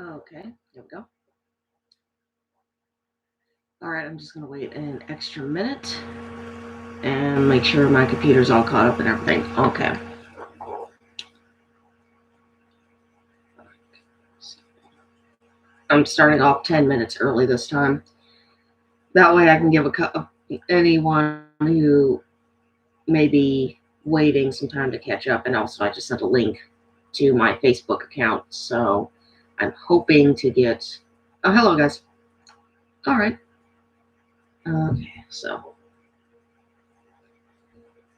Okay, there we go. All right, I'm just going to wait an extra minute and make sure my computer's all caught up and everything. Okay. I'm starting off 10 minutes early this time. That way I can give anyone who may be waiting some time to catch up. And also, I just sent a link to my Facebook account. So I'm hoping to get. Oh, hello, guys. All right. Okay, so.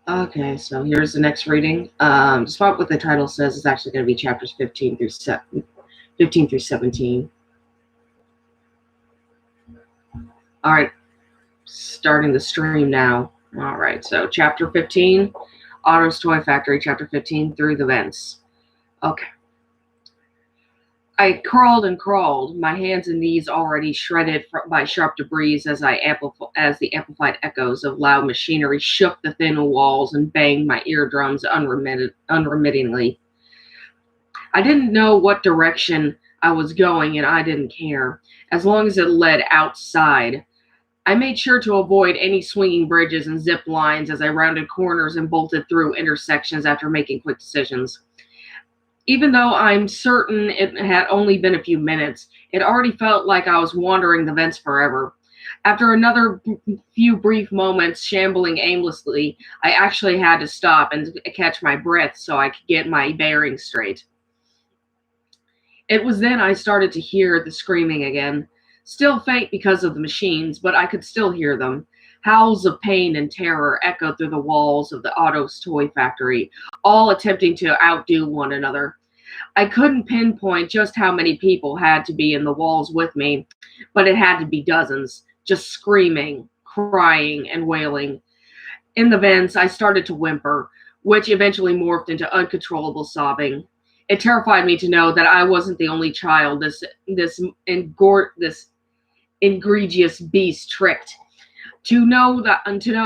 Okay, so here's the next reading. Despite what the title says, it's actually going to be chapters 15 through 17. All right, starting the stream now. All right, so chapter 15, Otto's Toy Factory, chapter 15, Through the Vents. Okay. I crawled and crawled, my hands and knees already shredded by sharp debris as as the amplified echoes of loud machinery shook the thin walls and banged my eardrums unremittingly. I didn't know what direction I was going, and I didn't care, as long as it led outside. I made sure to avoid any swinging bridges and zip lines as I rounded corners and bolted through intersections after making quick decisions. Even though I'm certain it had only been a few minutes, it already felt like I was wandering the vents forever. After another few brief moments shambling aimlessly, I actually had to stop and catch my breath so I could get my bearings straight. It was then I started to hear the screaming again. Still faint because of the machines, but I could still hear them. Howls of pain and terror echoed through the walls of the Otto's toy factory, all attempting to outdo one another. I couldn't pinpoint just how many people had to be in the walls with me, but it had to be dozens, just screaming, crying, and wailing. In the vents, I started to whimper, which eventually morphed into uncontrollable sobbing. It terrified me to know that I wasn't the only child this egregious beast tricked. To know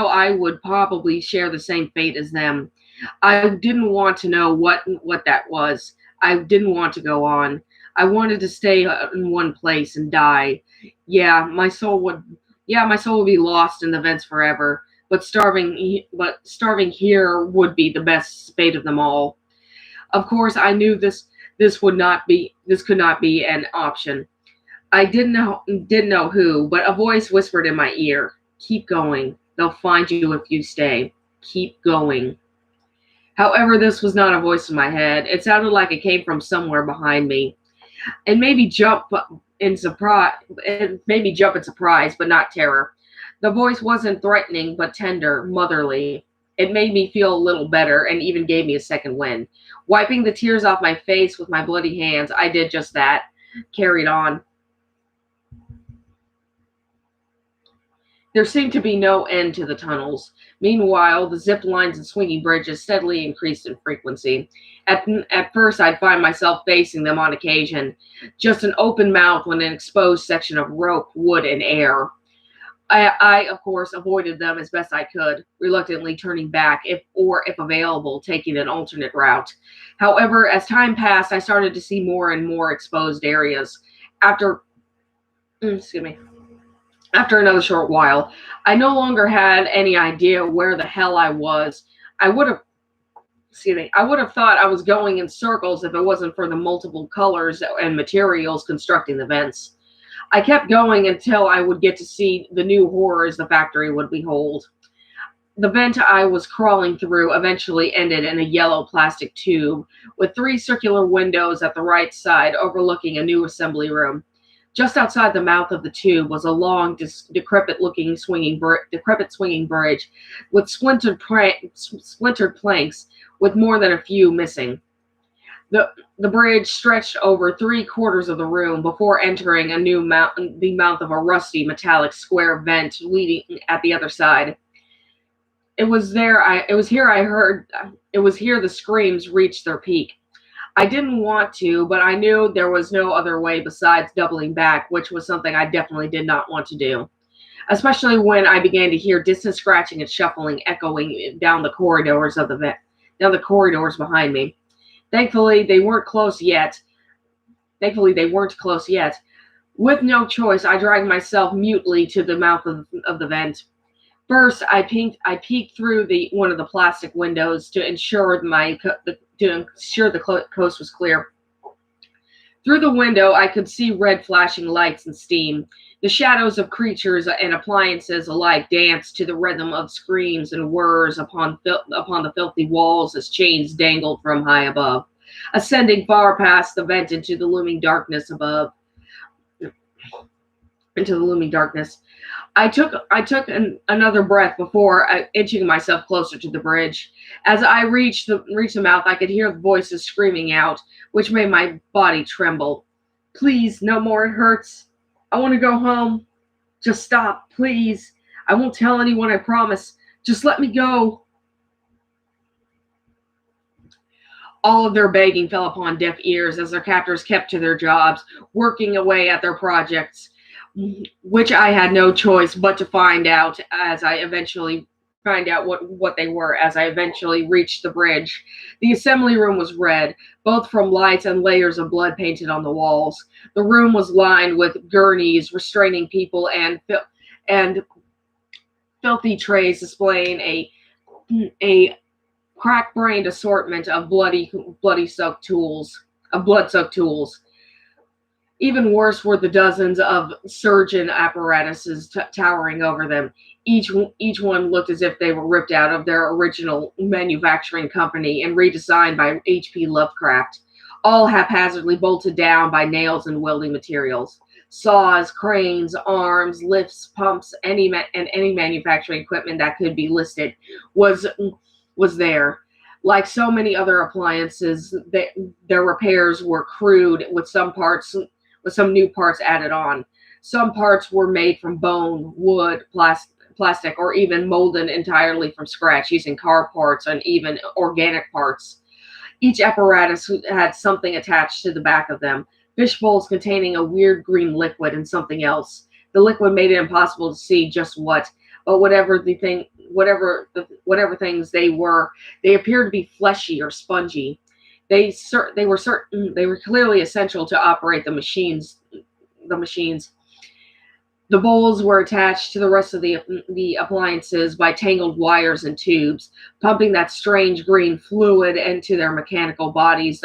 I would probably share the same fate as them. I didn't want to know what that was. I didn't want to go on. I wanted to stay in one place and die. Yeah, my soul would. Yeah, my soul would be lost in the vents forever. But starving here would be the best fate of them all. Of course, I knew this could not be an option. I didn't know who, but a voice whispered in my ear, "Keep going. They'll find you if you stay. Keep going." However, this was not a voice in my head. It sounded like it came from somewhere behind me. It made me jump in surprise. It made me jump in surprise, but not terror. The voice wasn't threatening, but tender, motherly. It made me feel a little better and even gave me a second wind. Wiping the tears off my face with my bloody hands, I did just that. Carried on. There seemed to be no end to the tunnels. Meanwhile, the zip lines and swinging bridges steadily increased in frequency. At first, I'd find myself facing them on occasion, just an open mouth with an exposed section of rope, wood, and air. Of course, avoided them as best I could, reluctantly turning back if available, taking an alternate route. However, as time passed, I started to see more and more exposed areas. After, excuse me, After another short while, I no longer had any idea where the hell I was. I would have, I would have thought I was going in circles if it wasn't for the multiple colors and materials constructing the vents. I kept going until I would get to see the new horrors the factory would behold. The vent I was crawling through eventually ended in a yellow plastic tube with three circular windows at the right side overlooking a new assembly room. Just outside the mouth of the tube was a long, decrepit swinging bridge with splintered planks, with more than a few missing. The, the bridge stretched over three-quarters of the room before entering the mouth of a rusty metallic square vent leading at the other side. It was here the screams reached their peak. I didn't want to, but I knew there was no other way besides doubling back, which was something I definitely did not want to do. Especially when I began to hear distant scratching and shuffling echoing down the corridors behind me. Thankfully, they weren't close yet, Thankfully, they weren't close yet. With no choice, I dragged myself mutely to the mouth of the vent. First, I peeked through the one of the plastic windows to ensure the coast was clear. Through the window, I could see red flashing lights and steam. The shadows of creatures and appliances alike danced to the rhythm of screams and whirs upon the filthy walls as chains dangled from high above, ascending far past the vent into the looming darkness. Another breath before inching myself closer to the bridge. As I reached the mouth, I could hear the voices screaming out, which made my body tremble. Please, no more. It hurts. I want to go home. Just stop, please. I won't tell anyone. I promise. Just let me go. All of their begging fell upon deaf ears as their captors kept to their jobs, working away at their projects, which I had no choice but to find out what they were as I eventually reached the bridge. The assembly room was red, both from lights and layers of blood painted on the walls. The room was lined with gurneys restraining people and filthy trays displaying a crack-brained assortment of blood-soaked tools. Even worse were the dozens of surgeon apparatuses towering over them. Each one looked as if they were ripped out of their original manufacturing company and redesigned by H.P. Lovecraft, all haphazardly bolted down by nails and welding materials. Saws, cranes, arms, lifts, pumps, any manufacturing equipment that could be listed was there. Like so many other appliances, their repairs were crude with some new parts added on. Some parts were made from bone, wood, plastic, or even molded entirely from scratch using car parts and even organic parts. Each apparatus had something attached to the back of them, fish bowls containing a weird green liquid and something else. The liquid made it impossible to see just what, but whatever things they were, they appeared to be fleshy or spongy. They were clearly essential to operate the machines. The machines. The bowls were attached to the rest of the appliances by tangled wires and tubes, pumping that strange green fluid into their mechanical bodies,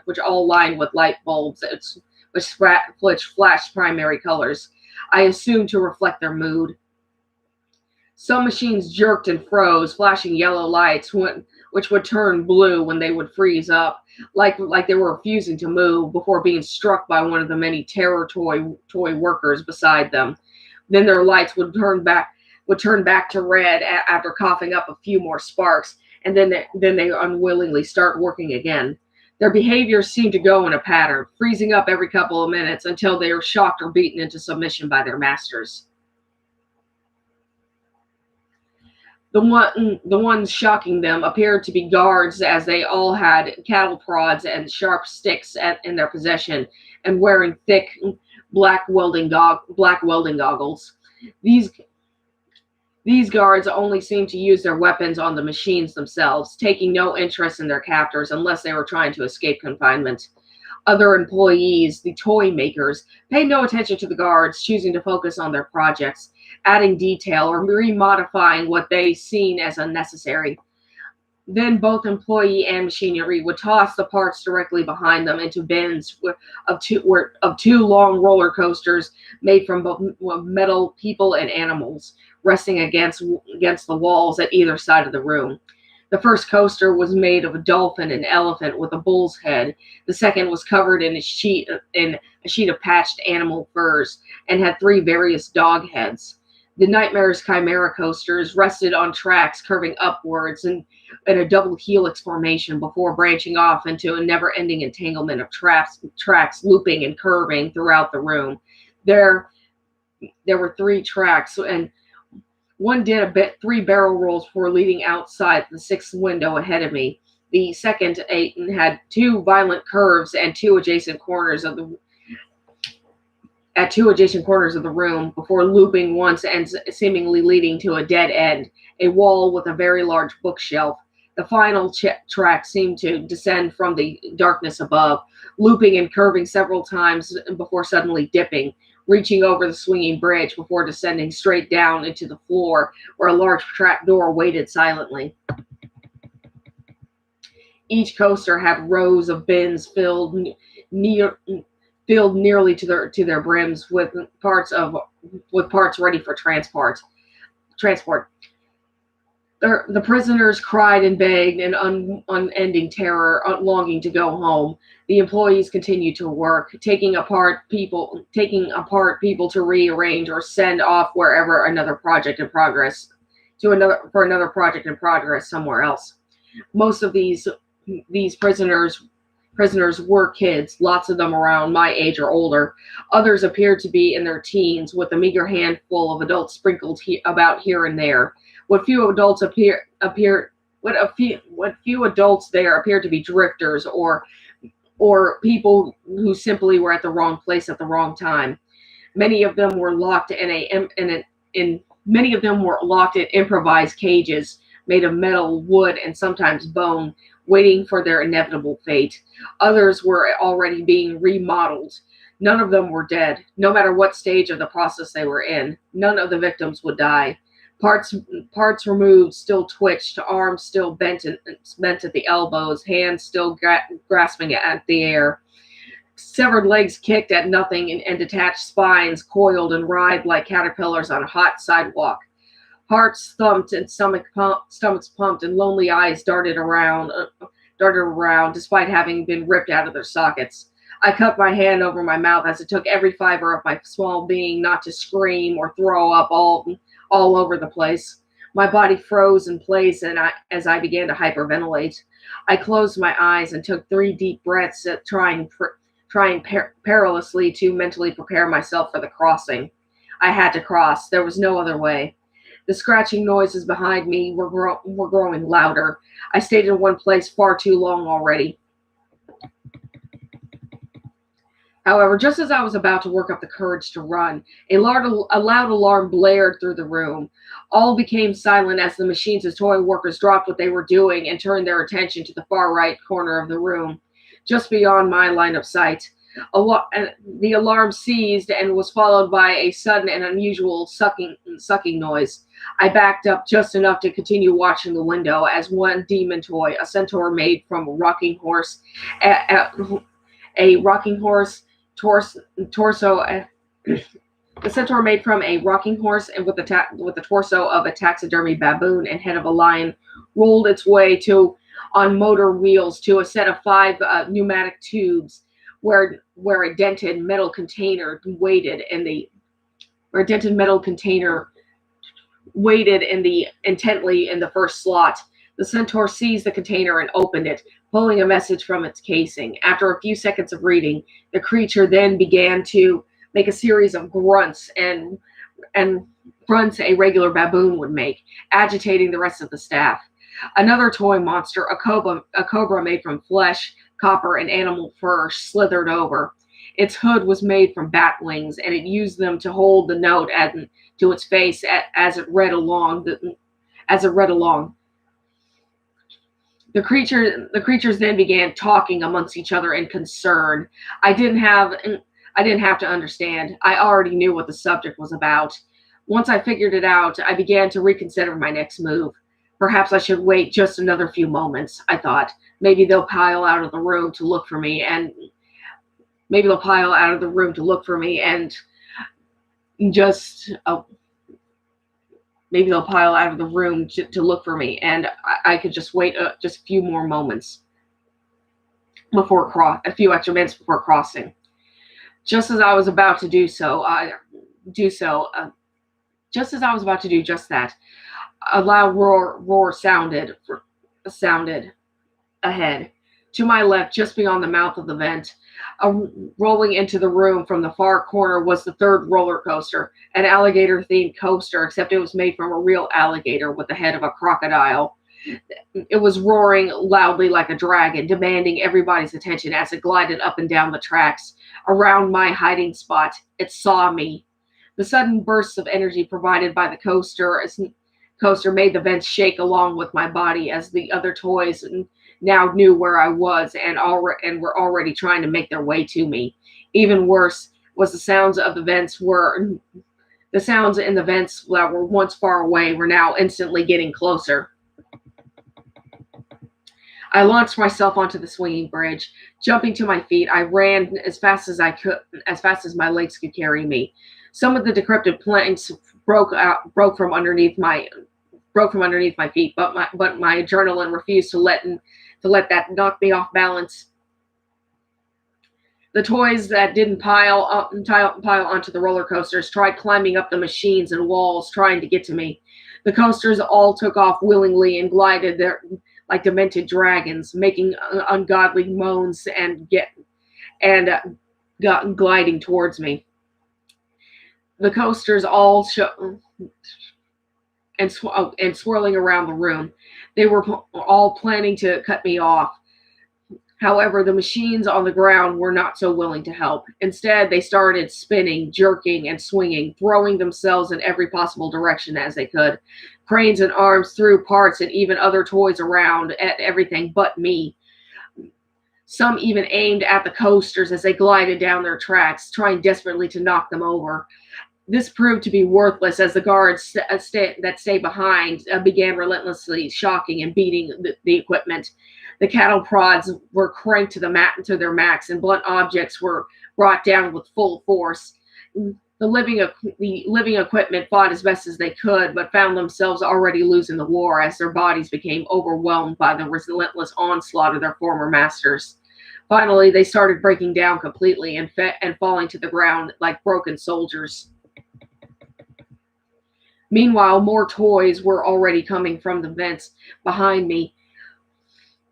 which all lined with light bulbs, which flashed primary colors, I assumed to reflect their mood. Some machines jerked and froze, flashing yellow lights, which would turn blue when they would freeze up, like they were refusing to move before being struck by one of the many terror toy workers beside them. Then their lights would turn back to red after coughing up a few more sparks, and then they unwillingly start working again. Their behaviors seemed to go in a pattern, freezing up every couple of minutes until they were shocked or beaten into submission by their masters. The ones shocking them appeared to be guards, as they all had cattle prods and sharp sticks in their possession, and wearing thick black welding goggles. These these guards only seemed to use their weapons on the machines themselves, taking no interest in their captors unless they were trying to escape confinement. Other employees, the toy makers, paid no attention to the guards, choosing to focus on their projects, adding detail or remodifying what they seen as unnecessary. Then both employee and machinery would toss the parts directly behind them into bins of two long roller coasters made from both metal, people, and animals, resting against the walls at either side of the room. The first coaster was made of a dolphin and elephant with a bull's head. The second was covered in a sheet of patched animal furs and had three various dog heads. The Nightmare's Chimera coasters rested on tracks curving upwards and in a double helix formation before branching off into a never-ending entanglement of tracks looping and curving throughout the room. There, there were three tracks, and one did three barrel rolls before leading outside the sixth window ahead of me. The second had two violent curves at two adjacent corners of the room before looping once and seemingly leading to a dead end, a wall with a very large bookshelf. The final track seemed to descend from the darkness above, looping and curving several times before suddenly dipping, reaching over the swinging bridge before descending straight down into the floor where a large trap door waited silently. Each coaster had rows of bins near, filled nearly to their brims with parts ready for transport. The prisoners cried and begged in unending terror, longing to go home. The employees continued to work, taking apart people to rearrange or send off wherever another project in progress to another project in progress somewhere else. Most of these prisoners were kids, lots of them around my age or older. Others appeared to be in their teens, with a meager handful of adults sprinkled about here and there. What few adults appeared what few adults there appeared to be drifters or people who simply were at the wrong place at the wrong time. Many of them were locked in many of them were locked in improvised cages made of metal, wood, and sometimes bone, waiting for their inevitable fate. Others were already being remodeled. None of them were dead, no matter what stage of the process they were in. None of the victims would die. Parts removed still twitched, arms still bent at the elbows, hands still grasping at the air. Severed legs kicked at nothing, and detached spines coiled and writhed like caterpillars on a hot sidewalk. Hearts thumped and stomachs pumped, and lonely eyes darted around despite having been ripped out of their sockets. I cupped my hand over my mouth as it took every fiber of my small being not to scream or throw up all over the place. My body froze in place, and as I began to hyperventilate, I closed my eyes and took 3 deep breaths, trying perilously to mentally prepare myself for the crossing. I had to cross. There was no other way. The scratching noises behind me were growing louder. I stayed in one place far too long already. However, just as I was about to work up the courage to run, a loud alarm blared through the room. All became silent as the machines' toy workers dropped what they were doing and turned their attention to the far right corner of the room, just beyond my line of sight. The alarm ceased and was followed by a sudden and unusual sucking noise. I backed up just enough to continue watching the window as one demon toy, a centaur made from a rocking horse, a rocking horse torso. The centaur made from a rocking horse and with the torso of a taxidermy baboon and head of a lion rolled its way on motor wheels to a set of 5 pneumatic tubes where a dented metal container waited intently in the first slot. The centaur seized the container and opened it, pulling a message from its casing. After a few seconds of reading, the creature then began to make a series of grunts and grunts a regular baboon would make, agitating the rest of the staff. Another toy monster, a cobra made from flesh, copper, and animal fur, slithered over. Its hood was made from bat wings, and it used them to hold the note to its face as it read along. The creatures then began talking amongst each other in concern. I didn't have to understand. I already knew what the subject was about. Once I figured it out, I began to reconsider my next move. Perhaps I should wait just another few moments, I thought. Maybe they'll pile out of the room to look for me and just maybe they'll pile out of the room to look for me, and I could just wait just a few more moments a few extra minutes before crossing. Just as I was about to do just that, a loud roar sounded ahead. To my left, just beyond the mouth of the vent, rolling into the room from the far corner was the third roller coaster, an alligator-themed coaster, except it was made from a real alligator with the head of a crocodile. It was roaring loudly like a dragon, demanding everybody's attention as it glided up and down the tracks. Around my hiding spot, it saw me. The sudden bursts of energy provided by the coaster coaster made the vents shake along with my body as the other toys now knew where I was and were already trying to make their way to me. Even worse was the sounds in the vents that were once far away were now instantly getting closer. I launched myself onto the swinging bridge. Jumping to my feet, I ran as fast as I could, as fast as my legs could carry me. Some of the decrepit planks broke from underneath my feet, but my adrenaline refused to let that knock me off balance. The toys that didn't pile onto the roller coasters tried climbing up the machines and walls, trying to get to me. The coasters all took off willingly and glided there like demented dragons, making ungodly moans and got gliding towards me. The coasters all and swirling around the room. They were all planning to cut me off. However, the machines on the ground were not so willing to help. Instead, they started spinning, jerking, and swinging, throwing themselves in every possible direction as they could. Cranes and arms threw parts and even other toys around at everything but me. Some even aimed at the coasters as they glided down their tracks, trying desperately to knock them over. This proved to be worthless as the guards that stayed behind began relentlessly shocking and beating the equipment. The cattle prods were cranked to their max, and blunt objects were brought down with full force. The living equipment fought as best as they could, but found themselves already losing the war as their bodies became overwhelmed by the relentless onslaught of their former masters. Finally, they started breaking down completely and falling to the ground like broken soldiers. Meanwhile, more toys were already coming from the vents behind me.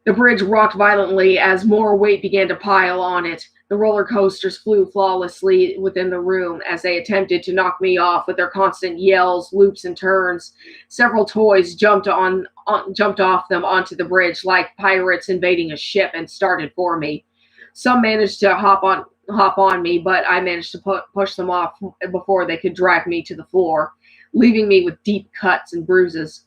The bridge rocked violently as more weight began to pile on it. The roller coasters flew flawlessly within the room as they attempted to knock me off with their constant yells, loops, and turns. Several toys jumped off them onto the bridge like pirates invading a ship and started for me. Some managed to hop on me, but I managed to push them off before they could drag me to the floor, leaving me with deep cuts and bruises.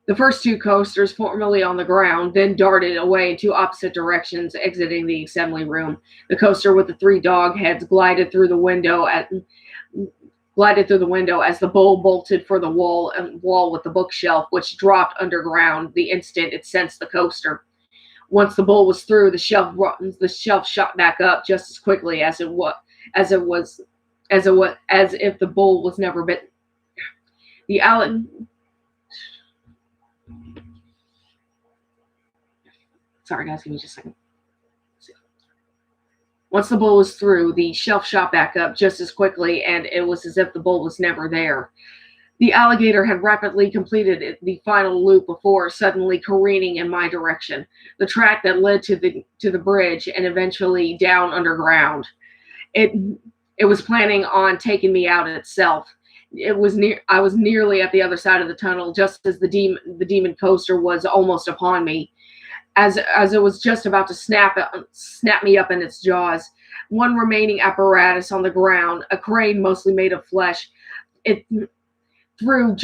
The first two coasters, formerly on the ground, then darted away in two opposite directions, exiting the assembly room. The coaster with the three dog heads glided through the window as the bull bolted for the wall with the bookshelf, which dropped underground the instant it sensed the coaster. Once the bull was through, the shelf shot back up just as quickly as if the bull was never bitten. The Allen. Sorry, guys, give me just a second. Once the bull was through, the shelf shot back up just as quickly, and it was as if the bull was never there. The alligator had rapidly completed the final loop before suddenly careening in my direction, the track that led to the bridge and eventually down underground. It was planning on taking me out itself. I was nearly at the other side of the tunnel, just as the demon coaster was almost upon me. As it was just about to snap me up in its jaws. One remaining apparatus on the ground, a crane mostly made of flesh, it threw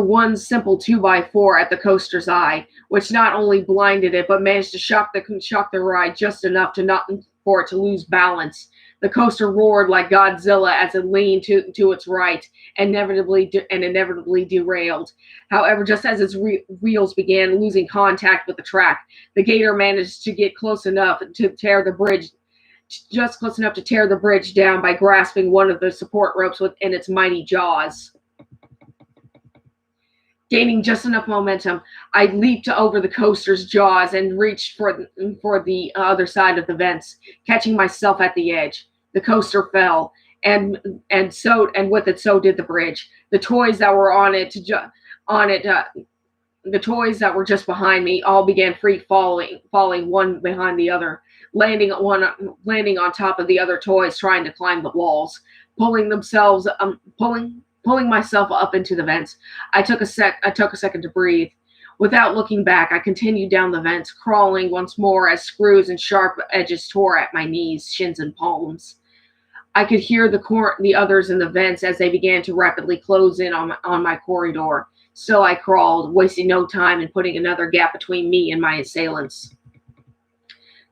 one simple 2x4 at the coaster's eye, which not only blinded it but managed to shock the ride just enough for it to lose balance. The coaster roared like Godzilla as it leaned to its right and inevitably derailed. However, just as its wheels began losing contact with the track, the gator managed to get close enough to tear the bridge down by grasping one of the support ropes within its mighty jaws. Gaining just enough momentum, I leaped over the coaster's jaws and reached for the other side of the vents, catching myself at the edge. The coaster fell, and with it, so did the bridge. The toys that were the toys that were just behind me all began falling one behind the other, landing on top of the other toys, trying to climb the walls, pulling myself up into the vents. I took a second to breathe. Without looking back, I continued down the vents, crawling once more as screws and sharp edges tore at my knees, shins, and palms. I could hear the others in the vents as they began to rapidly close in on my corridor. Still I crawled, wasting no time and putting another gap between me and my assailants.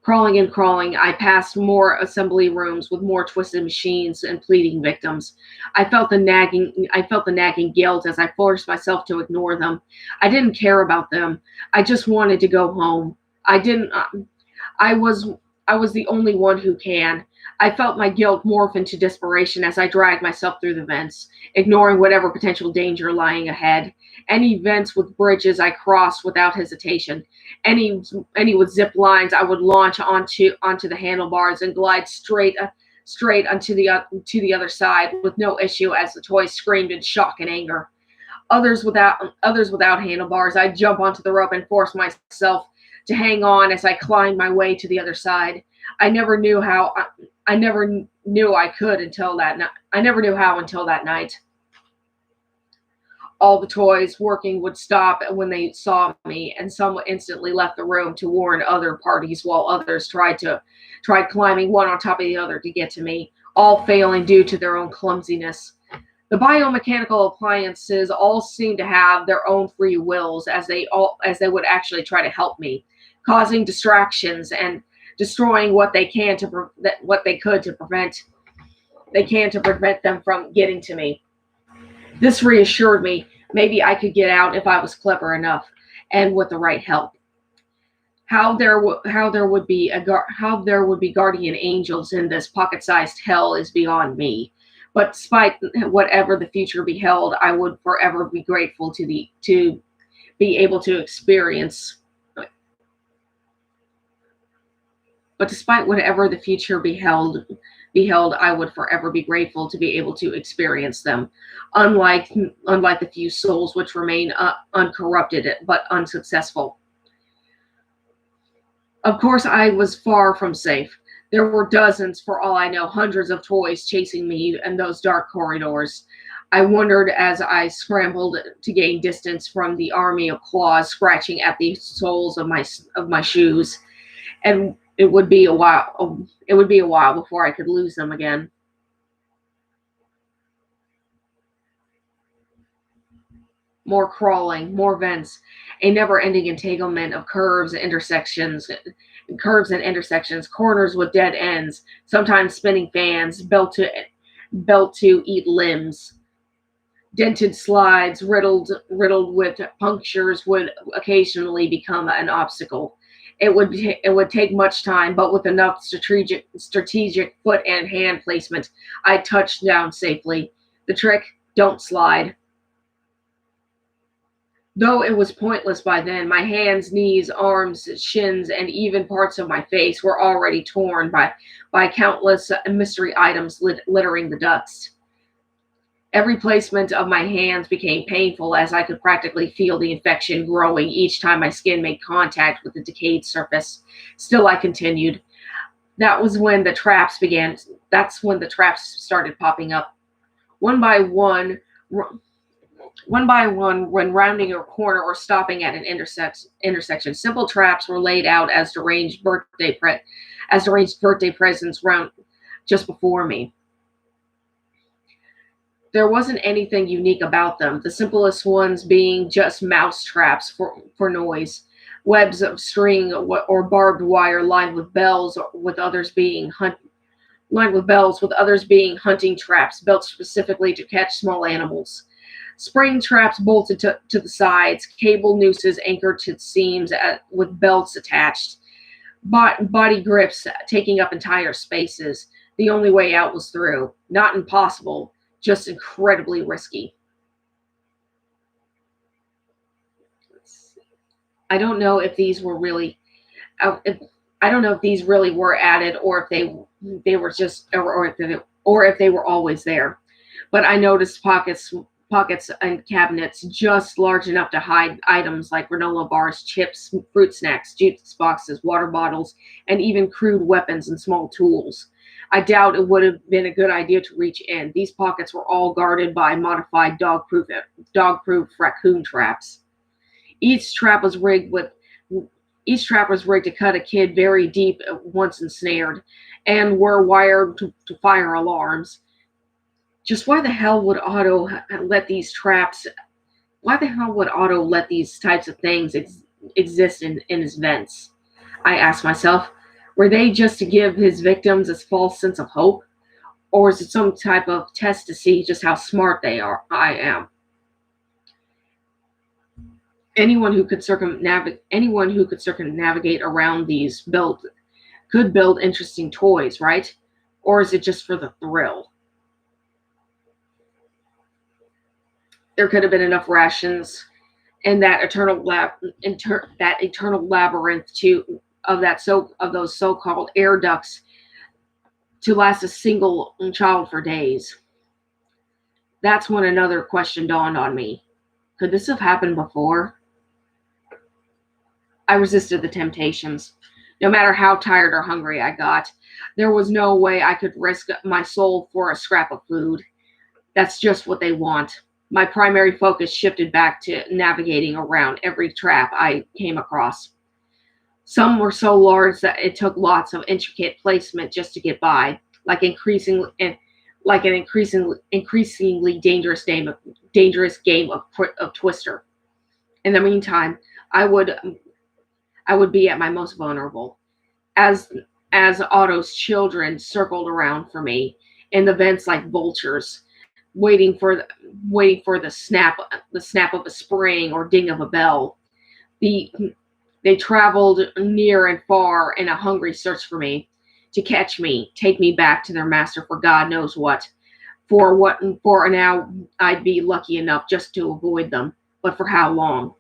Crawling and crawling, I passed more assembly rooms with more twisted machines and pleading victims. I felt the nagging guilt as I forced myself to ignore them. I didn't care about them. I just wanted to go home. I didn't I was I was the only one who can. I felt my guilt morph into desperation as I dragged myself through the vents, ignoring whatever potential danger lying ahead. Any vents with bridges I crossed without hesitation. Any any with zip lines I would launch onto the handlebars and glide straight onto to the other side with no issue as the toys screamed in shock and anger. Others without handlebars, I'd jump onto the rope and force myself to hang on as I climbed my way to the other side. I never knew how I never knew I could until that night. I never knew how until that night. All the toys working would stop when they saw me, and some instantly left the room to warn other parties, while others tried climbing one on top of the other to get to me, all failing due to their own clumsiness. The biomechanical appliances all seemed to have their own free wills as they would actually try to help me, causing distractions and destroying what they could to prevent them from getting to me. This reassured me maybe I could get out if I was clever enough and with the right help. How there would be guardian angels in this pocket-sized hell is beyond me. But despite whatever the future beheld, I would forever be grateful to be able to experience. But despite whatever the future beheld, I would forever be grateful to be able to experience them. Unlike the few souls which remain uncorrupted but unsuccessful. Of course, I was far from safe. There were dozens, for all I know, hundreds of toys chasing me in those dark corridors. I wondered as I scrambled to gain distance from the army of claws scratching at the soles of my shoes, and it would be a while. It would be a while before I could lose them again. More crawling, more vents, a never-ending entanglement of curves and intersections, corners with dead ends, sometimes spinning fans, built to eat limbs. Dented slides riddled with punctures would occasionally become an obstacle. It would take much time, but with enough strategic foot and hand placement, I touched down safely. The trick: don't slide. Though it was pointless by then, my hands, knees, arms, shins, and even parts of my face were already torn by countless mystery items littering the dust. Every placement of my hands became painful as I could practically feel the infection growing each time my skin made contact with the decayed surface. Still, I continued. That was when the traps began. That's when the traps started popping up. One by one, one by one, when rounding a corner or stopping at an intersection, simple traps were laid out as deranged birthday presents round just before me. There wasn't anything unique about them, the simplest ones being just mouse traps for noise, webs of string or barbed wire lined with bells, with others being hunting traps built specifically to catch small animals. Spring traps bolted to the sides, cable nooses anchored to the seams with belts attached, body grips taking up entire spaces. The only way out was through. Not impossible, just incredibly risky. I don't know if these were really, if, I don't know if these really were added or if they were just or if they were always there. But I noticed pockets and cabinets just large enough to hide items like granola bars, chips, fruit snacks, juice boxes, water bottles, and even crude weapons and small tools. I doubt it would have been a good idea to reach in. These pockets were all guarded by modified dog-proof raccoon traps. Each trap was rigged with each trap was rigged to cut a kid very deep once ensnared, and were wired to fire alarms. Just why the hell would Otto let these traps Why the hell would Otto let these types of things exist in his vents? I asked myself. Were they just to give his victims a false sense of hope? Or is it some type of test to see just how smart they are? I am. Anyone who could circumnavigate around these could build interesting toys, right? Or is it just for the thrill? There could have been enough rations in that eternal labyrinth to of those so-called air ducts to last a single child for days. That's when another question dawned on me. Could this have happened before? I resisted the temptations. No matter how tired or hungry I got, there was no way I could risk my soul for a scrap of food. That's just what they want. My primary focus shifted back to navigating around every trap I came across. Some were so large that it took lots of intricate placement just to get by, like an increasingly dangerous game of Twister. In the meantime, I would I would be at my most vulnerable. As as Otto's children circled around for me in the vents like vultures, waiting for the snap of a spring or ding of a bell. The They traveled near and far in a hungry search for me, to catch me, take me back to their master for God knows what. For now I'd be lucky enough just to avoid them, but for how long?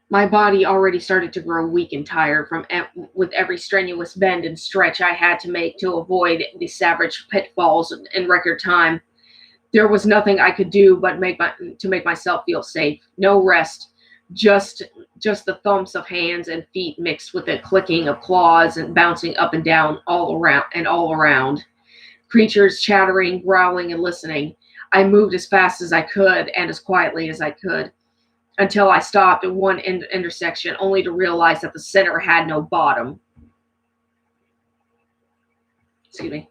My body already started to grow weak and tired with every strenuous bend and stretch I had to make to avoid the savage pitfalls in record time. There was nothing I could do but to make myself feel safe. No rest, just just the thumps of hands and feet mixed with the clicking of claws and bouncing up and down all around. Creatures chattering, growling, and listening. I moved as fast as I could and as quietly as I could until I stopped at one intersection, only to realize that the center had no bottom. Excuse me.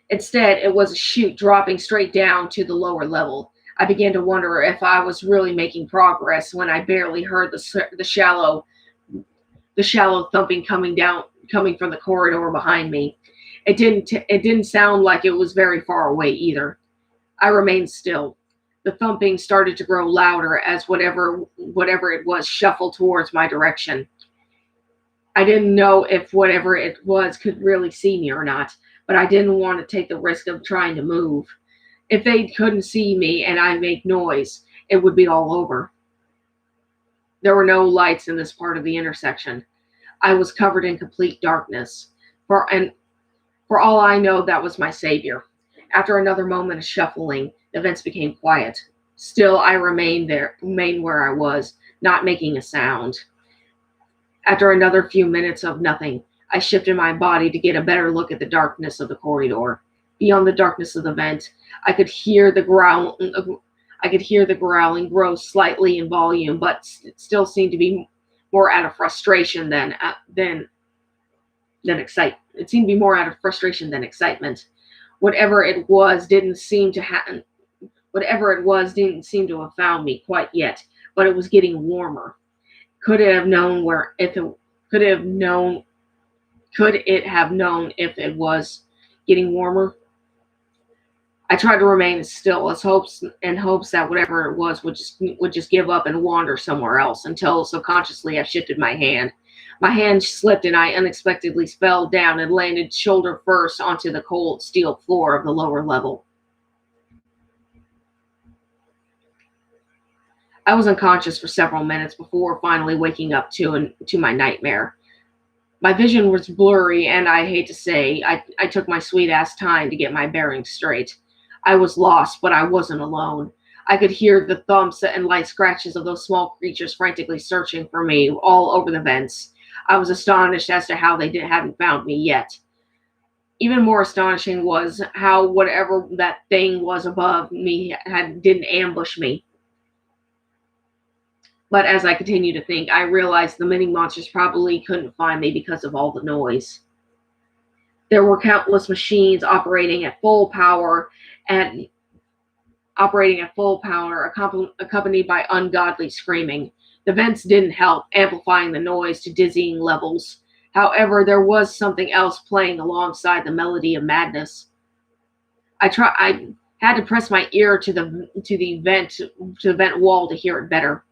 Instead, it was a chute dropping straight down to the lower level. I began to wonder if I was really making progress when I barely heard the shallow thumping coming from the corridor behind me. It didn't sound like it was very far away either. I remained still. The thumping started to grow louder as whatever it was shuffled towards my direction. I didn't know if whatever it was could really see me or not, but I didn't want to take the risk of trying to move. If they couldn't see me and I made noise, it would be all over. There were no lights in this part of the intersection. I was covered in complete darkness. And for all I know, that was my savior. After another moment of shuffling, the vents became quiet. Still, I remained where I was, not making a sound. After another few minutes of nothing, I shifted my body to get a better look at the darkness of the corridor. Beyond the darkness of the vent, I could hear the growl. I could hear the growling grow slightly in volume, but it still seemed to be more out of frustration than excite. It seemed to be more out of frustration than excitement. Whatever it was didn't seem to have. Whatever it was didn't seem to have found me quite yet, but it was getting warmer. Could it have known where if it could it have known could it have known if it was getting warmer? I tried to remain still as hopes that whatever it was would just give up and wander somewhere else until subconsciously I shifted my hand. My hand slipped and I unexpectedly fell down and landed shoulder first onto the cold steel floor of the lower level. I was unconscious for several minutes before finally waking up to my nightmare. My vision was blurry, and I hate to say, I took my sweet ass time to get my bearings straight. I was lost, but I wasn't alone. I could hear the thumps and light scratches of those small creatures frantically searching for me all over the vents. I was astonished as to how hadn't found me yet. Even more astonishing was how whatever that thing was above me didn't ambush me. But as I continued to think, I realized the mini monsters probably couldn't find me because of all the noise. There were countless machines operating at full power, and operating at full power, accompanied by ungodly screaming. The vents didn't help, amplifying the noise to dizzying levels. However, there was something else playing alongside the melody of madness. I had to press my ear to the vent wall to hear it better.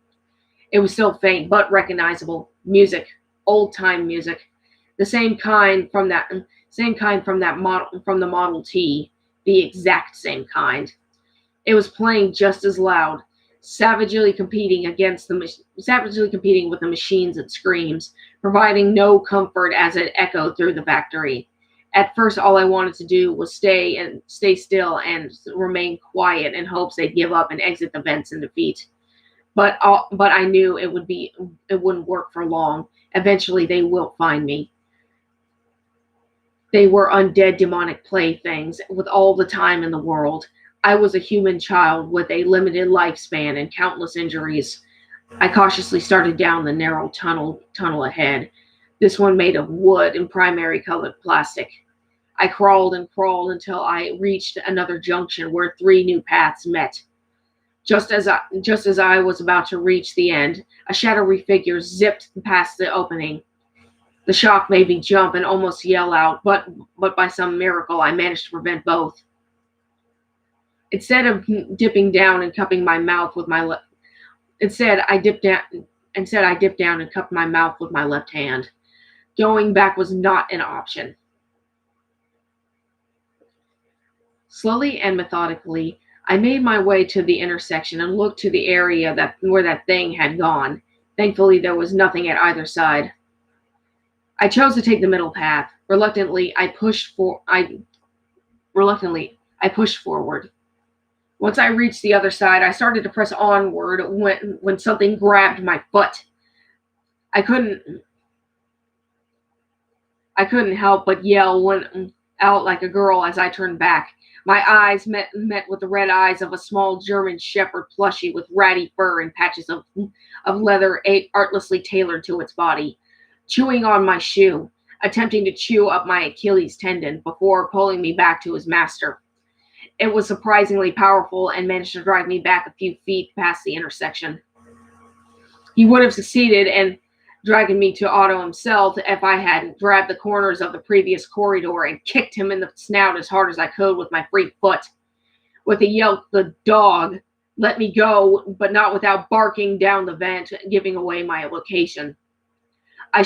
It was still faint but recognizable. Music, old-time music, the same kind from the Model T, the exact same kind. It was playing just as loud, savagely competing with the machines and screams, providing no comfort as it echoed through the factory. At first, all I wanted to do was stay still and remain quiet in hopes they'd give up and exit the vents in defeat. But I knew it wouldn't work for long. Eventually, they will find me. They were undead demonic playthings with all the time in the world. I was a human child with a limited lifespan and countless injuries. I cautiously started down the narrow tunnel ahead, this one made of wood and primary colored plastic. I crawled and crawled until I reached another junction where three new paths met. Just as I was about to reach the end, a shadowy figure zipped past the opening. The shock made me jump and almost yell out, but by some miracle I managed to prevent both. Instead of dipping down and cupping my mouth with my left, instead I dipped down and cupped my mouth with my left hand. Going back was not an option. Slowly and methodically, I made my way to the intersection and looked to the area where that thing had gone. Thankfully, there was nothing at either side. I chose to take the middle path. Reluctantly, I pushed forward. Once I reached the other side, I started to press onward when something grabbed my foot. I couldn't help but yell out like a girl as I turned back. My eyes met with the red eyes of a small German Shepherd plushie with ratty fur and patches of leather artlessly tailored to its body, chewing on my shoe, attempting to chew up my Achilles tendon before pulling me back to his master. It was surprisingly powerful and managed to drive me back a few feet past the intersection. He would have succeeded in dragging me to Otto himself if I hadn't grabbed the corners of the previous corridor and kicked him in the snout as hard as I could with my free foot. With a yelp, the dog let me go, but not without barking down the vent, giving away my location. I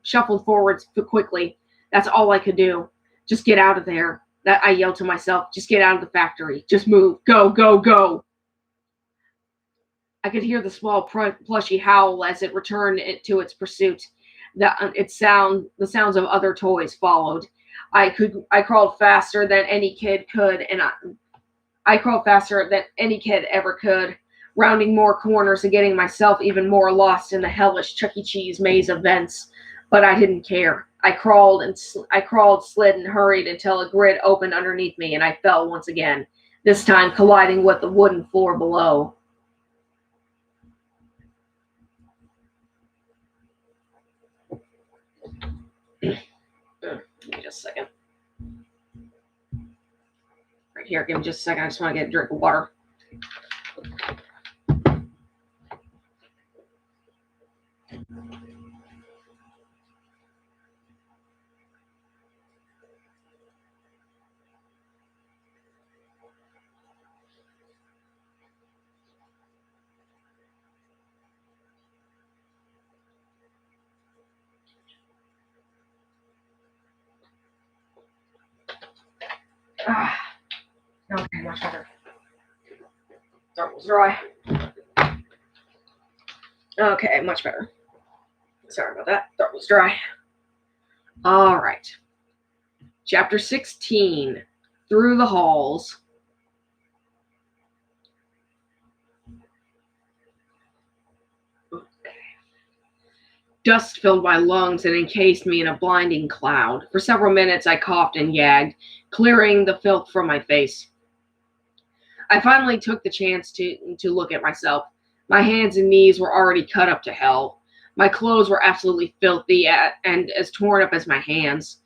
shuffled forwards quickly. That's all I could do. Just get out of there. I yelled to myself. Just get out of the factory. Just move. Go, go, go. I could hear the small plushie howl as it returned to its pursuit. The sounds of other toys followed. I crawled faster than any kid could, and I crawled faster than any kid ever could, rounding more corners and getting myself even more lost in the hellish Chuck E. Cheese maze of vents. But I didn't care. I crawled, slid, and hurried until a grid opened underneath me, and I fell once again, this time colliding with the wooden floor below. Give me just a second. Right here, give me just a second. I just want to get a drink of water. Okay, much better. Throat was dry. Okay, much better. Sorry about that. Throat was dry. All right. Chapter 16. Through the Halls. Dust filled my lungs and encased me in a blinding cloud. For several minutes I coughed and yagged, clearing the filth from my face. I finally took the chance to look at myself. My hands and knees were already cut up to hell. My clothes were absolutely filthy and as torn up as my hands.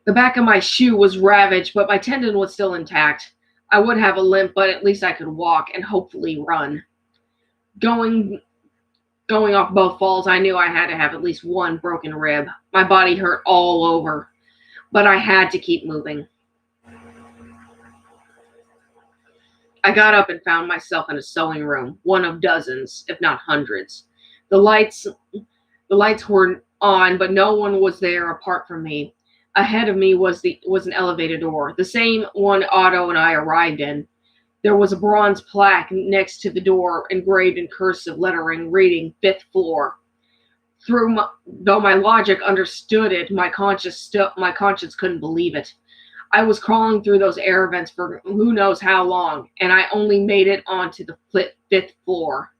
The back of my shoe was ravaged, but my tendon was still intact. I would have a limp, but at least I could walk and hopefully run. Going going off both falls, I knew I had to have at least one broken rib. My body hurt all over, but I had to keep moving. I got up and found myself in a sewing room, one of dozens, if not hundreds. The lights the lights were on, but no one was there apart from me. Ahead of me was an elevator door, the same one Otto and I arrived in. There was a bronze plaque next to the door, engraved in cursive lettering, reading "Fifth floor." Though my logic understood it, my conscience couldn't believe it. I was crawling through those air vents for who knows how long, and I only made it onto the fifth floor.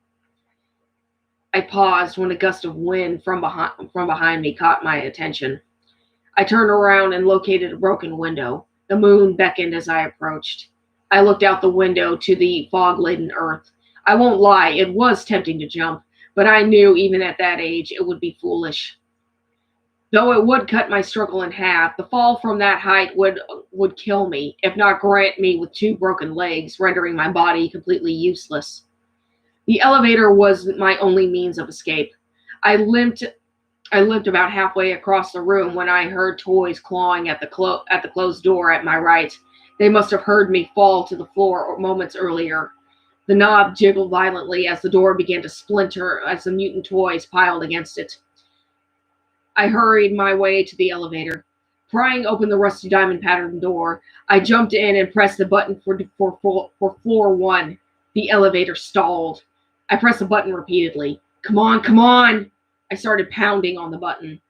I paused when a gust of wind from behind me caught my attention. I turned around and located a broken window. The moon beckoned as I approached. I looked out the window to the fog-laden earth. I won't lie, it was tempting to jump, but I knew even at that age it would be foolish. Though it would cut my struggle in half, the fall from that height would kill me, if not grant me with two broken legs, rendering my body completely useless. The elevator was my only means of escape. I limped I limped about halfway across the room when I heard toys clawing at the closed door at my right. They must have heard me fall to the floor moments earlier. The knob jiggled violently as the door began to splinter as the mutant toys piled against it. I hurried my way to the elevator. Prying open the rusty diamond patterned door, I jumped in and pressed the button for floor one. The elevator stalled. I pressed the button repeatedly. Come on, come on! I started pounding on the button.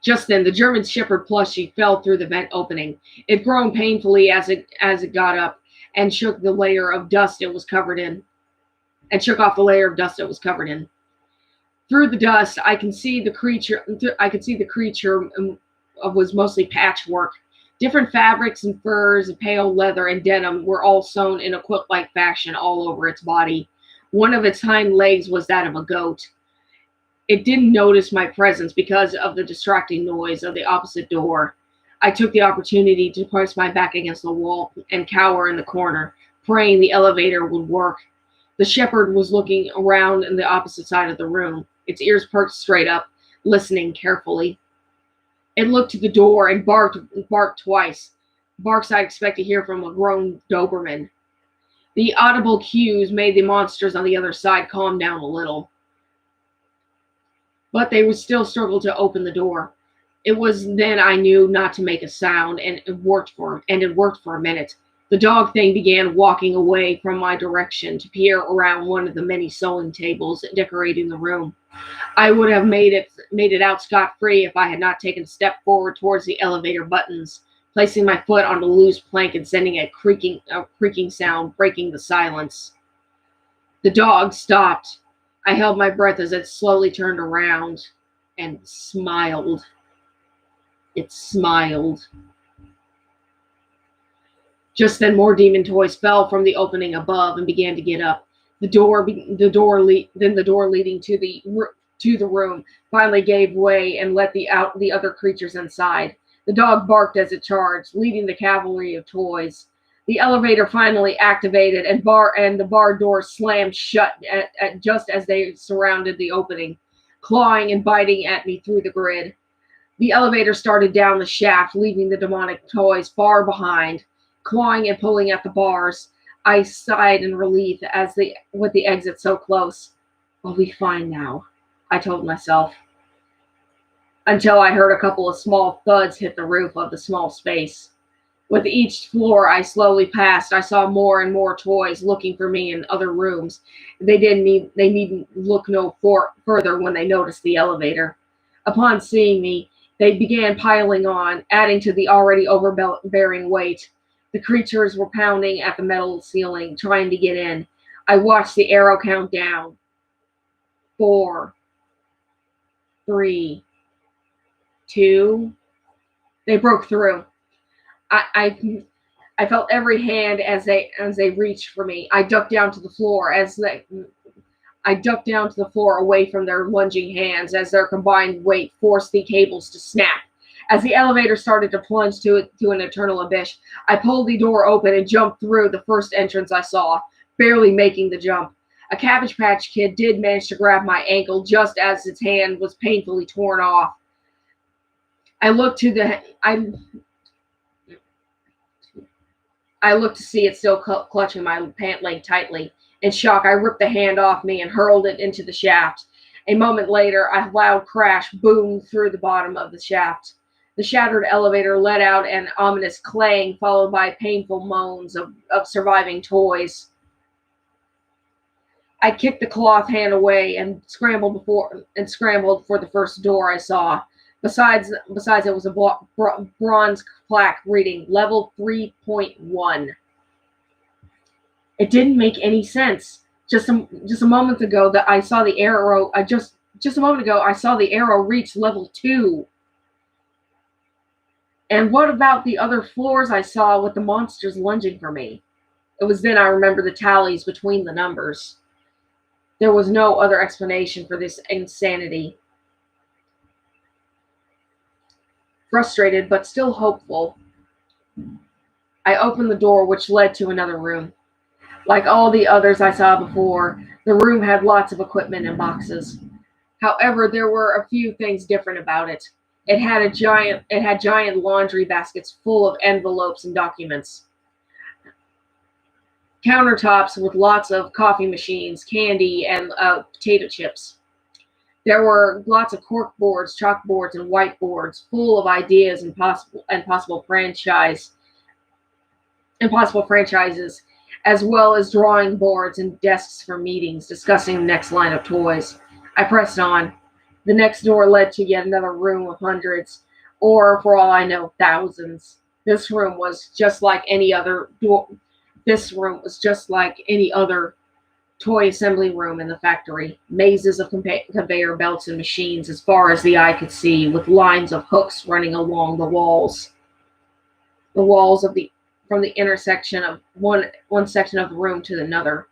Just then, the German Shepherd plushie fell through the vent opening. It groaned painfully as it got up and shook the layer of dust it was covered in, and shook off the layer of dust it was covered in. Through the dust, I could see the creature. Was mostly patchwork. Different fabrics and furs, pale leather and denim were all sewn in a quilt-like fashion all over its body. One of its hind legs was that of a goat. It didn't notice my presence because of the distracting noise of the opposite door. I took the opportunity to press my back against the wall and cower in the corner, praying the elevator would work. The shepherd was looking around in the opposite side of the room, its ears perked straight up, listening carefully. It looked to the door and barked twice, barks I'd expect to hear from a grown Doberman. The audible cues made the monsters on the other side calm down a little, but they would still struggle to open the door. It was then I knew not to make a sound, and it worked for a minute. The dog thing began walking away from my direction to peer around one of the many sewing tables decorating the room. I would have made it out scot-free if I had not taken a step forward towards the elevator buttons, placing my foot on the loose plank and sending a creaking sound, breaking the silence. The dog stopped. I held my breath as it slowly turned around and smiled. It smiled. Just then, more demon toys fell from the opening above and began to get up. Then the door leading to the room finally gave way and let the other creatures inside. The dog barked as it charged, leading the cavalry of toys. The elevator finally activated, and the bar door slammed shut just as they surrounded the opening, clawing and biting at me through the grid. The elevator started down the shaft, leaving the demonic toys far behind. Clawing and pulling at the bars, I sighed in relief with the exit so close. I'll be fine now, I told myself, until I heard a couple of small thuds hit the roof of the small space. With each floor I slowly passed, I saw more and more toys looking for me in other rooms. They needn't look no further when they noticed the elevator. Upon seeing me, they began piling on, adding to the already overbearing weight. The creatures were pounding at the metal ceiling, trying to get in. I watched the arrow count down. 4, 3, 2. They broke through. I felt every hand as they reached for me. I ducked down to the floor away from their lunging hands as their combined weight forced the cables to snap. As the elevator started to plunge to an eternal abyss, I pulled the door open and jumped through the first entrance I saw, barely making the jump. A Cabbage Patch Kid did manage to grab my ankle just as its hand was painfully torn off. I looked to see it still clutching my pant leg tightly. In shock, I ripped the hand off me and hurled it into the shaft. A moment later, a loud crash boomed through the bottom of the shaft. The shattered elevator let out an ominous clang, followed by painful moans of surviving toys. I kicked the cloth hand away and scrambled for the first door I saw. Besides, it was a bronze plaque reading level 3.1. It didn't make any sense. Just a moment ago that I saw the arrow. Just a moment ago I saw the arrow reach level 2. And what about the other floors I saw with the monsters lunging for me? It was then I remembered the tallies between the numbers. There was no other explanation for this insanity. Frustrated but still hopeful, I opened the door which led to another room. Like all the others I saw before, the room had lots of equipment and boxes. However, there were a few things different about it. It had giant laundry baskets full of envelopes and documents. Countertops with lots of coffee machines, candy, and potato chips. There were lots of cork boards, chalkboards, and whiteboards full of ideas and possible franchises, as well as drawing boards and desks for meetings discussing the next line of toys. I pressed on. The next door led to yet another room of hundreds, or for all I know, thousands. This room was just like any other toy assembly room in the factory. Mazes of conveyor belts and machines as far as the eye could see, with lines of hooks running along the walls. The walls from the intersection of one section of the room to another.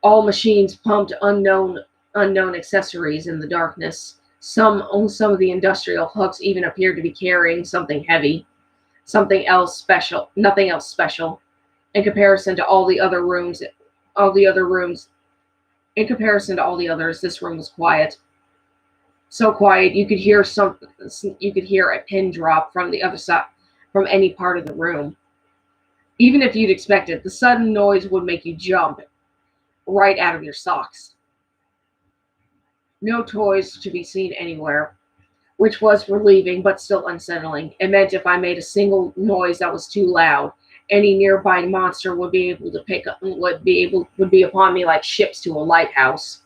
All machines pumped unknown accessories in the darkness. Some of the industrial hooks even appeared to be carrying something heavy, nothing else special. In comparison to all the other rooms, this room was quiet. So quiet you could hear a pin drop from the other side, from any part of the room. Even if you'd expect it, the sudden noise would make you jump right out of your socks. No toys to be seen anywhere, which was relieving but still unsettling. It meant if I made a single noise that was too loud, any nearby monster would be upon me like ships to a lighthouse.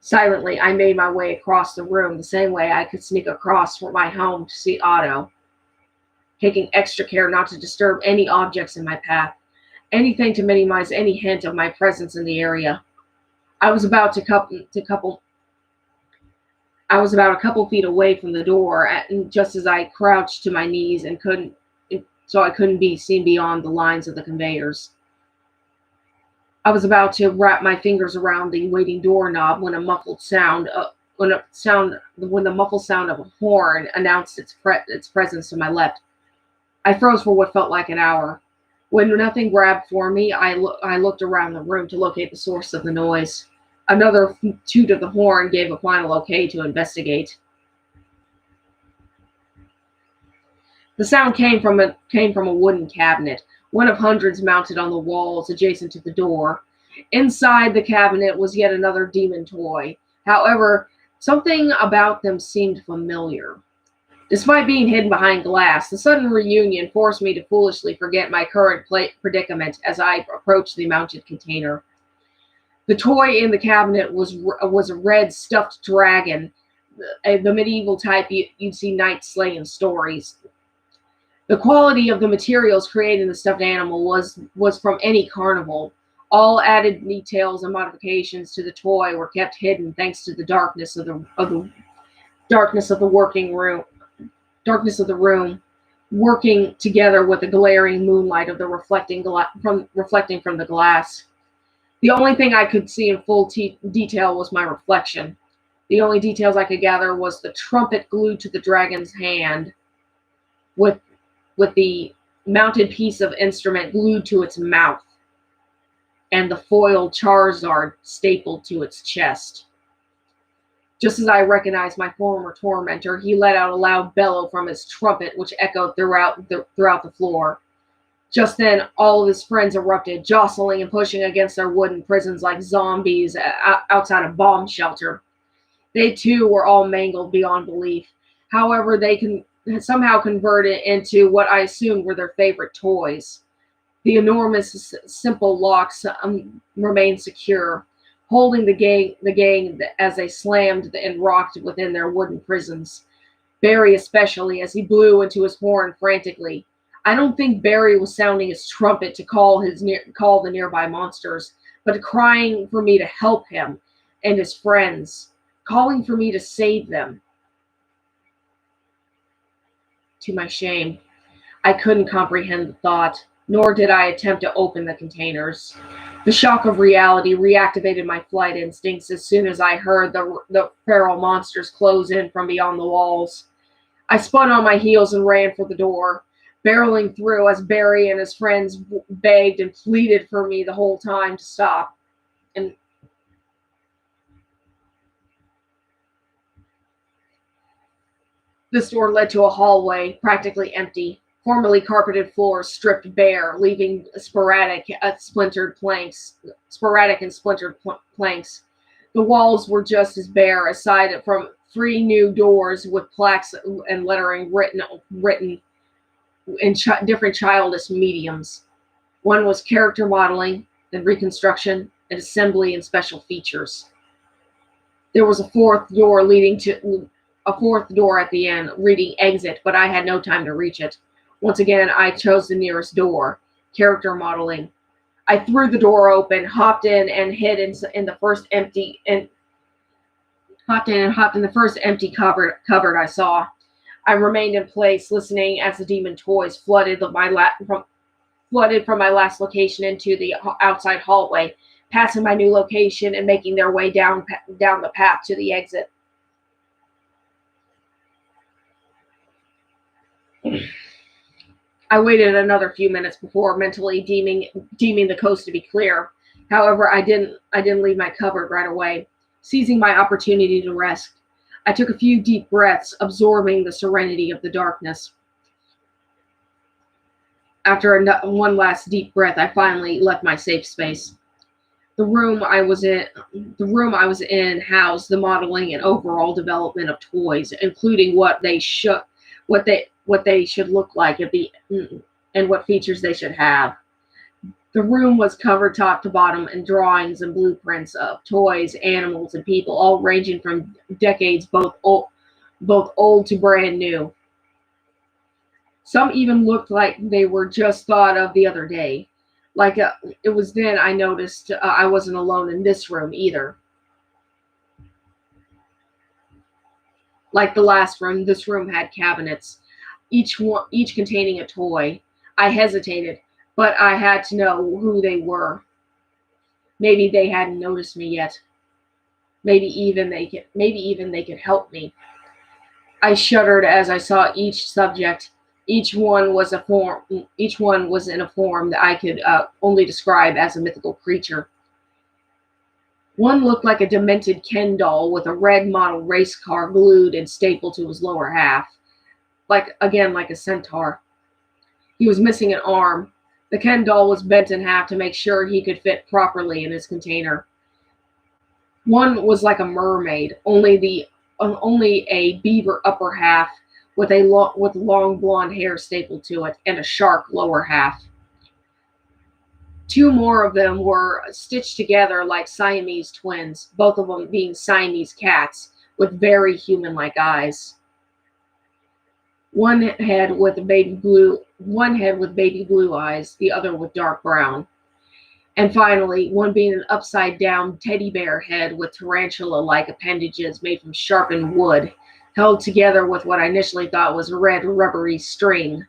Silently, I made my way across the room the same way I could sneak across from my home to see Otto, taking extra care not to disturb any objects in my path, anything to minimize any hint of my presence in the area. I was about a couple feet away from the door, and just as I crouched to my knees and couldn't be seen beyond the lines of the conveyors. I was about to wrap my fingers around the waiting doorknob when the muffled sound of a horn announced its presence to my left. I froze for what felt like an hour. When nothing grabbed for me, I looked around the room to locate the source of the noise. Another toot of the horn gave a final okay to investigate. The sound came from a wooden cabinet, one of hundreds mounted on the walls adjacent to the door. Inside the cabinet was yet another demon toy. However, something about them seemed familiar. Despite being hidden behind glass, the sudden reunion forced me to foolishly forget my current predicament as I approached the mounted container. The toy in the cabinet was a red stuffed dragon, the medieval type you'd see knights slay in stories. The quality of the materials created in the stuffed animal was from any carnival. All added details and modifications to the toy were kept hidden thanks to the darkness of the room, working together with the glaring moonlight of the reflecting from the glass. The only thing I could see in full detail was my reflection. The only details I could gather was the trumpet glued to the dragon's hand, with the mounted piece of instrument glued to its mouth, and the foiled Charizard stapled to its chest. Just as I recognized my former tormentor, he let out a loud bellow from his trumpet, which echoed throughout the floor. Just then, all of his friends erupted, jostling and pushing against their wooden prisons like zombies outside a bomb shelter. They too were all mangled beyond belief. However, they somehow converted into what I assumed were their favorite toys. The enormous, simple locks remained secure, holding the gang as they slammed and rocked within their wooden prisons. Barry especially, as he blew into his horn frantically. I don't think Barry was sounding his trumpet to call the nearby monsters, but crying for me to help him and his friends, calling for me to save them. To my shame, I couldn't comprehend the thought, nor did I attempt to open the containers. The shock of reality reactivated my flight instincts as soon as I heard the feral monsters close in from beyond the walls. I spun on my heels and ran for the door, barreling through as Barry and his friends begged and pleaded for me the whole time to stop. And this door led to a hallway, practically empty. Formerly carpeted floors stripped bare, leaving sporadic and splintered planks. The walls were just as bare, aside from 3 new doors with plaques and lettering written in different childish mediums. One was character modeling, then reconstruction, and assembly and special features. There was a fourth door at the end, reading exit, but I had no time to reach it. Once again, I chose the nearest door, character modeling. I threw the door open, hopped in, and hid in the first empty cupboard I saw. I remained in place, listening as the demon toys flooded from my last location into the outside hallway, passing my new location and making their way down the path to the exit. I waited another few minutes before mentally deeming the coast to be clear. However, I didn't leave my cupboard right away, seizing my opportunity to rest. I took a few deep breaths, absorbing the serenity of the darkness. After one last deep breath, I finally left my safe space. The room I was in housed the modeling and overall development of toys, including what they should look like and what features they should have. The room was covered top to bottom in drawings and blueprints of toys, animals, and people, all ranging from decades both old to brand new. Some even looked like they were just thought of the other day. It was then I noticed I wasn't alone in this room either. Like the last room, this room had cabinets, each containing a toy. I hesitated, but I had to know who they were. Maybe they hadn't noticed me yet. Maybe even they could help me. I shuddered as I saw each subject. Each one was in a form that I could only describe as a mythical creature. One looked like a demented Ken doll with a red model race car glued and stapled to his lower half, like a centaur. He was missing an arm. The Ken doll was bent in half to make sure he could fit properly in his container. One was like a mermaid, only a beaver upper half with long blonde hair stapled to it, and a shark lower half. 2 more of them were stitched together like Siamese twins, both of them being Siamese cats with very human-like eyes. One head with baby blue eyes, the other with dark brown. And finally, one being an upside-down teddy bear head with tarantula-like appendages made from sharpened wood, held together with what I initially thought was red rubbery string.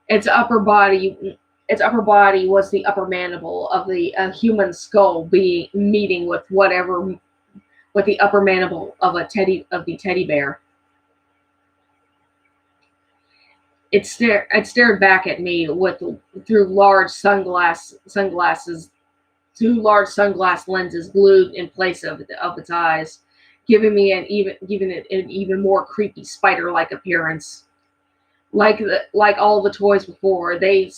Its upper body was the upper mandible of the human skull, meeting with whatever with the upper mandible of the teddy bear. It stared back at me with through large sunglasses, two large sunglass lenses glued in place of its eyes, giving it an even more creepy spider-like appearance. Like all the toys before, they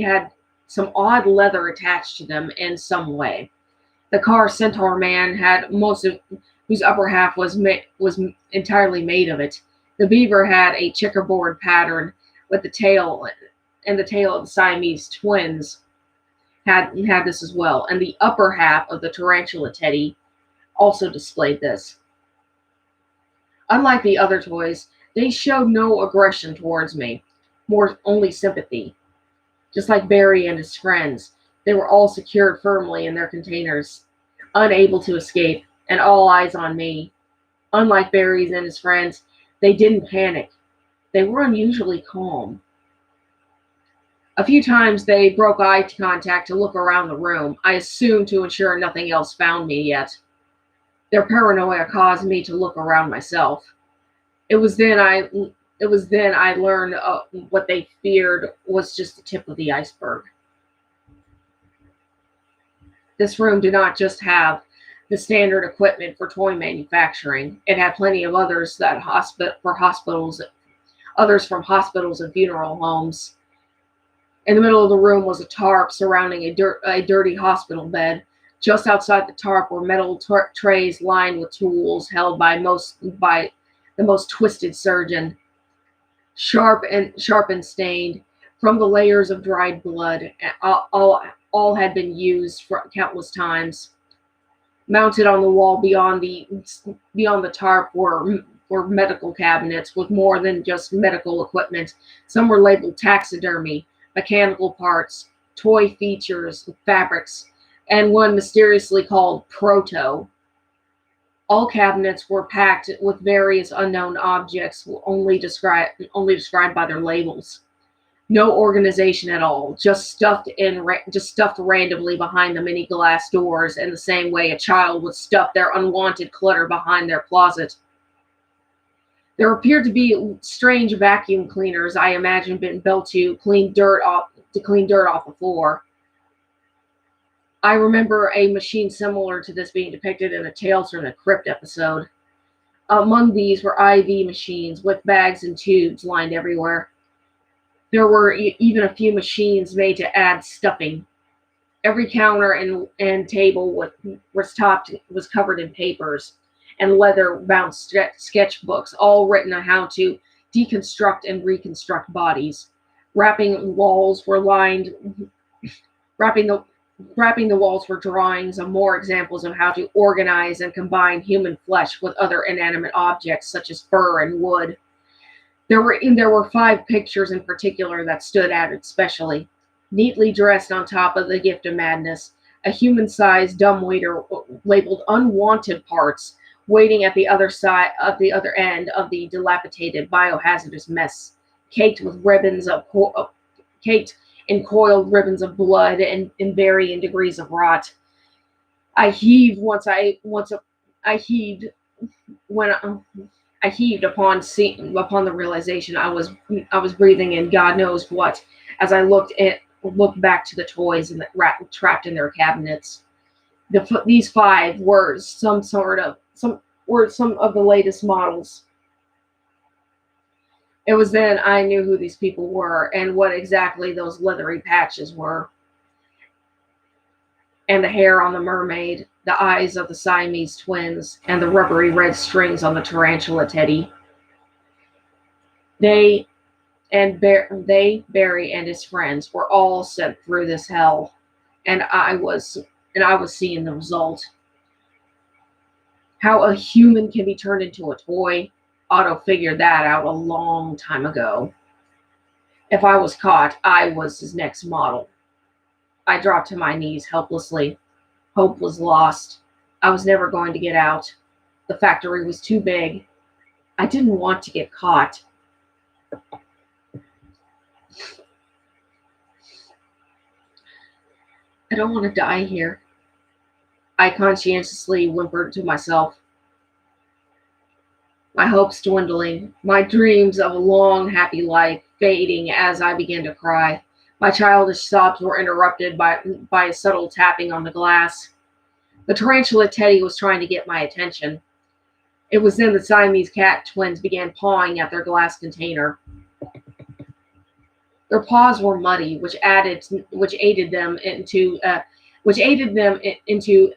had some odd leather attached to them in some way. The car centaur man had most of whose upper half was entirely made of it. The beaver had a checkerboard pattern with the tail, and the tail of the Siamese twins had this as well. And the upper half of the tarantula teddy also displayed this. Unlike the other toys, they showed no aggression towards me, more only sympathy. Just like Barry and his friends, they were all secured firmly in their containers, unable to escape, and all eyes on me. Unlike Barry and his friends, they didn't panic. They were unusually calm. A few times they broke eye contact to look around the room, I assumed to ensure nothing else found me yet. Their paranoia caused me to look around myself. It was then I it was then I learned what they feared was just the tip of the iceberg. This room did not just have the standard equipment for toy manufacturing. It had plenty of others that for hospitals, others from hospitals and funeral homes. In the middle of the room was a tarp surrounding a dirty hospital bed. Just outside the tarp were metal trays lined with tools held by the most twisted surgeon, sharp and stained from the layers of dried blood. All had been used for countless times. Mounted on the wall beyond the tarp were medical cabinets with more than just medical equipment. Some were labeled taxidermy, mechanical parts, toy features, fabrics, and one mysteriously called Proto. All cabinets were packed with various unknown objects only described by their labels. No organization at all, just stuffed randomly behind the many glass doors in the same way a child would stuff their unwanted clutter behind their closet. There appeared to be strange vacuum cleaners I imagined been built to clean dirt off the floor. I remember a machine similar to this being depicted in a Tales from the Crypt episode. Among these were IV machines with bags and tubes lined everywhere. There were even a few machines made to add stuffing. Every counter and table was covered in papers and leather-bound sketchbooks, all written on how to deconstruct and reconstruct bodies. Wrapping walls were lined, wrapping the Wrapping the walls were drawings of more examples of how to organize and combine human flesh with other inanimate objects such as fur and wood. There were five pictures in particular that stood out especially. Neatly dressed on top of the gift of madness, a human-sized dumbwaiter labeled unwanted parts waiting at the other end of the dilapidated biohazardous mess, caked with caked in coiled ribbons of blood and in varying degrees of rot. I heaved once I heaved when I heaved upon the realization I was breathing in God knows what as I looked back to the toys and trapped in their cabinets. These five were some of the latest models. It was then I knew who these people were and what exactly those leathery patches were, and the hair on the mermaid, the eyes of the Siamese twins, and the rubbery red strings on the tarantula teddy. They Barry, and his friends were all sent through this hell, and I was seeing the result. How a human can be turned into a toy, Otto figured that out a long time ago. If I was caught, I was his next model. I dropped to my knees helplessly. Hope was lost. I was never going to get out. The factory was too big. I didn't want to get caught. I don't want to die here, I conscientiously whimpered to myself. my hopes dwindling, my dreams of a long, happy life fading as I began to cry. My childish sobs were interrupted by a subtle tapping on the glass. The tarantula Teddy was trying to get my attention. It was then the Siamese cat twins began pawing at their glass container. Their paws were muddy, which aided them into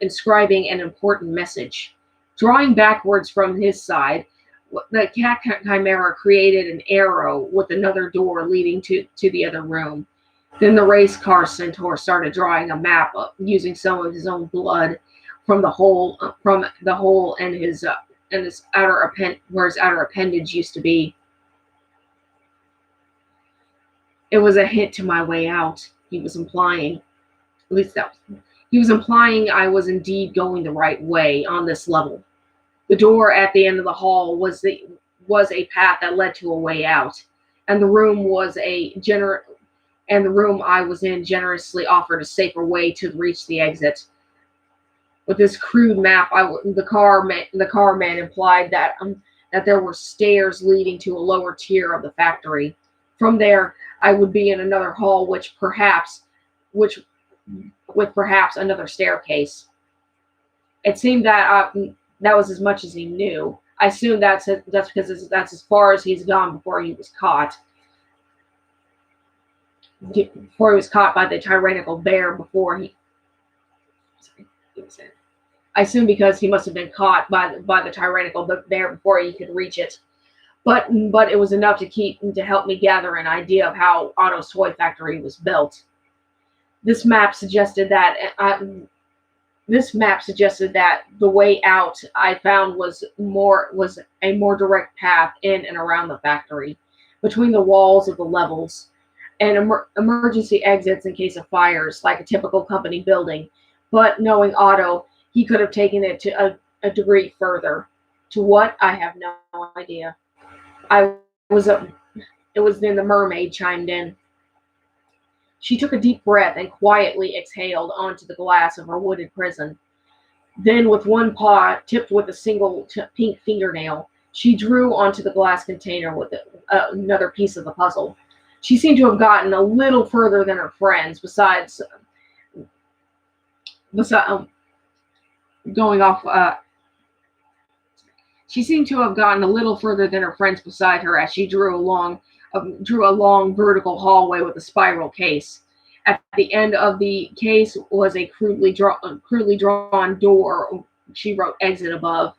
inscribing an important message. Drawing backwards from his side, the cat chimera created an arrow with another door leading to the other room. Then the race car centaur started drawing a map using some of his own blood from the hole in his where his outer appendage used to be. It was a hint to my way out, he was implying. At least that was, he was implying I was indeed going the right way on this level. The door at the end of the hall was a path that led to a way out, and the room I was in generously offered a safer way to reach the exit. With this crude map, the car man implied that there were stairs leading to a lower tier of the factory. From there, I would be in another hall, which with perhaps another staircase. It seemed that was as much as he knew. I assume that's because that's as far as he's gone before he was caught. Before he was caught by the tyrannical bear. I assume because he must have been caught by the tyrannical bear before he could reach it. But it was enough to help me gather an idea of how Otto's toy factory was built. This map suggested that the way out I found was a more direct path in and around the factory, between the walls of the levels, and emergency exits in case of fires, like a typical company building. But knowing Otto, he could have taken it to a degree further. To what, I have no idea. I was It was then the mermaid chimed in. She took a deep breath and quietly exhaled onto the glass of her wooded prison. Then, with one paw tipped with a single pink fingernail, she drew onto the glass container with another piece of the puzzle. She seemed to have gotten a little further than her friends, besides going off. She seemed to have gotten a little further than her friends beside her as she drew a long vertical hallway with a spiral case. At the end of the case was a crudely drawn door. She wrote exit above.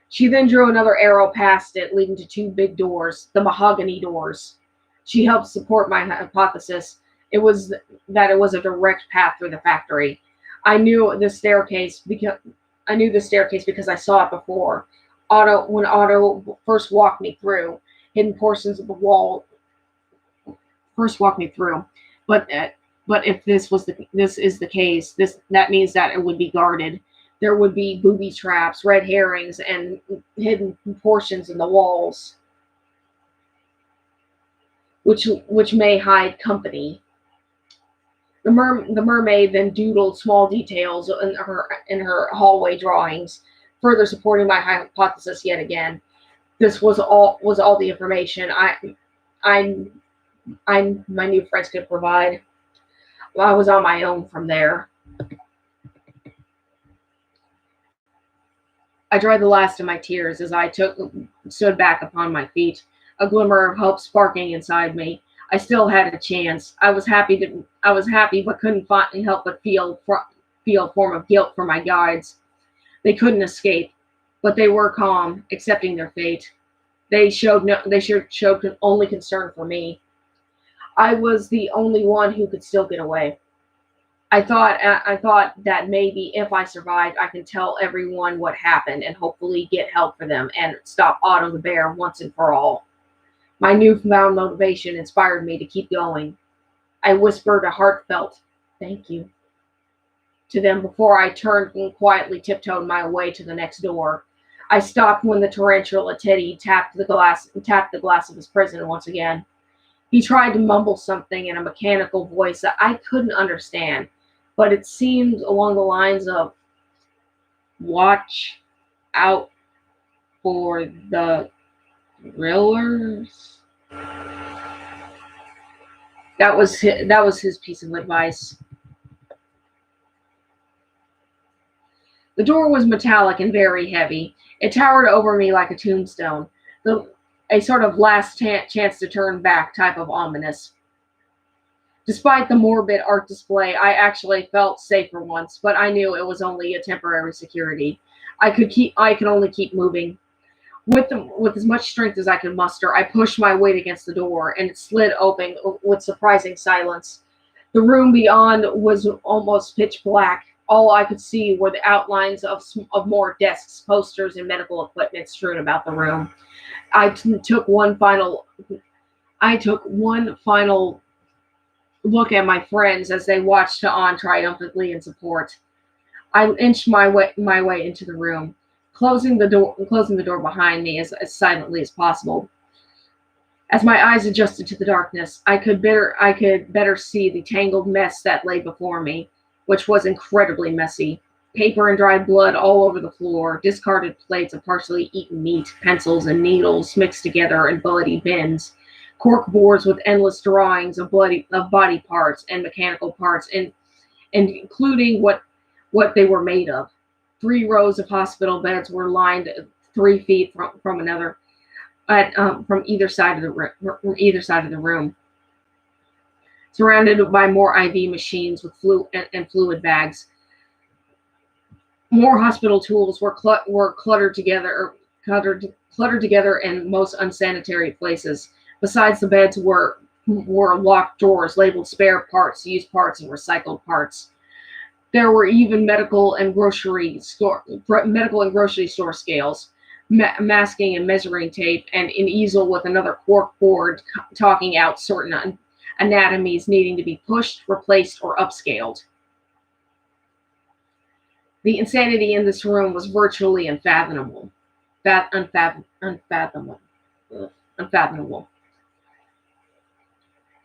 She then drew another arrow past it, leading to two big doors, the mahogany doors. She helped support my hypothesis. It was a direct path through the factory. I knew the staircase because I saw it before. When Otto first walked me through, hidden portions of the wall first walked me through. But if this is the case, that means that it would be guarded. There would be booby traps, red herrings, and hidden portions in the walls, which may hide company. The mermaid then doodled small details in her hallway drawings, further supporting my hypothesis yet again. This was all the information my new friends could provide. I was on my own from there. I dried the last of my tears as I stood back upon my feet, a glimmer of hope sparking inside me. I still had a chance. I was happy, but couldn't help but feel a form of guilt for my guides. They couldn't escape, but they were calm, accepting their fate. They showed only concern for me. I was the only one who could still get away. I thought that maybe if I survived, I could tell everyone what happened and hopefully get help for them and stop Otto the Bear once and for all. My newfound motivation inspired me to keep going. I whispered a heartfelt "thank you" to them before I turned and quietly tiptoed my way to the next door. I stopped when the tarantula Teddy tapped the glass of his prison once again. He tried to mumble something in a mechanical voice that I couldn't understand, but it seemed along the lines of "watch out for the thrillers. That was his piece of advice. The door was metallic and very heavy. It towered over me like a tombstone. A sort of last chance to turn back type of ominous. Despite the morbid art display, I actually felt safe for once, but I knew it was only a temporary security. I could only keep moving. With as much strength as I could muster, I pushed my weight against the door, and it slid open with surprising silence. The room beyond was almost pitch black. All I could see were the outlines of more desks, posters, and medical equipment strewn about the room. I took one final look at my friends as they watched on triumphantly in support. I inched my way into the room, closing the door behind me as silently as possible. As my eyes adjusted to the darkness, I could better see the tangled mess that lay before me, which was incredibly messy. Paper and dried blood all over the floor, discarded plates of partially eaten meat, pencils and needles mixed together in bloody bins, cork boards with endless drawings of body parts and mechanical parts, and including what they were made of. 3 rows of hospital beds were lined 3 feet from another, from either side of the room, surrounded by more IV machines with fluid bags. More hospital tools were cluttered together in most unsanitary places. Besides the beds were locked drawers labeled spare parts, used parts, and recycled parts. There were even medical and grocery store scales, masking and measuring tape, and an easel with another cork board talking out certain anatomies needing to be pushed, replaced, or upscaled. The insanity in this room was virtually unfathomable. Unfathomable. Unfathomable.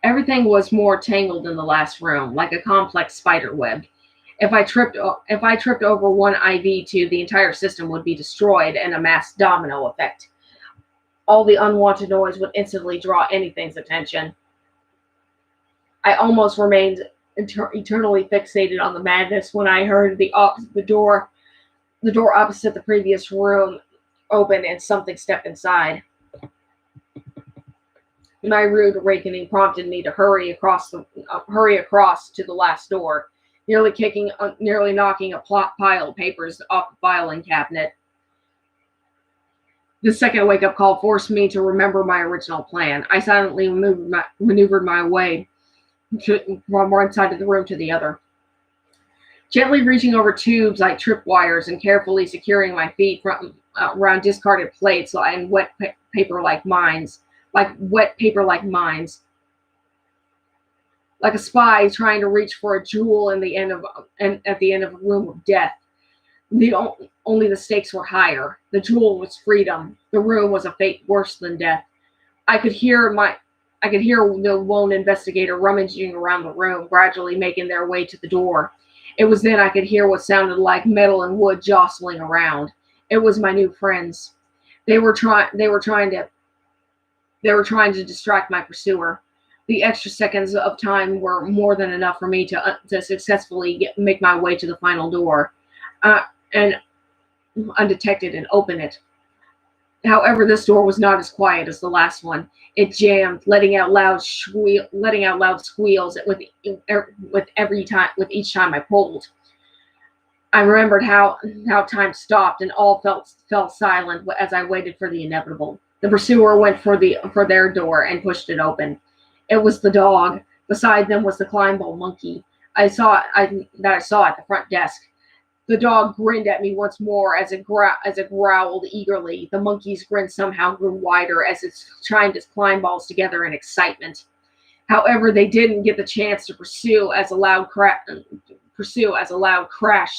Everything was more tangled in the last room, like a complex spider web. If I tripped over one IV tube, the entire system would be destroyed in a mass domino effect. All the unwanted noise would instantly draw anything's attention. I almost remained eternally fixated on the madness when I heard the door opposite the previous room open and something step inside. My rude awakening prompted me to hurry across to the last door, nearly knocking a pile of papers off the filing cabinet. The second wake-up call forced me to remember my original plan. I silently maneuvered my way from one side of the room to the other. Gently reaching over tubes like tripwires and carefully securing my feet around discarded plates and wet paper like mines. Like a spy trying to reach for a jewel at the end of a room of death. Only the stakes were higher. The jewel was freedom. The room was a fate worse than death. I could hear the lone investigator rummaging around the room, gradually making their way to the door. It was then I could hear what sounded like metal and wood jostling around. It was my new friends. They were trying to distract my pursuer. The extra seconds of time were more than enough for me to successfully make my way to the final door, and undetected and open it. However, this door was not as quiet as the last one. It jammed, letting out loud squeals with each time I pulled. I remembered how time stopped and all fell silent as I waited for the inevitable. The pursuer went for their door and pushed it open. It was the dog. Beside them was the Kleinball monkey I saw at the front desk. The dog grinned at me once more as it growled eagerly. The monkey's grin somehow grew wider as it chimed its Kleinballs together in excitement. However, they didn't get the chance to pursue as a loud crash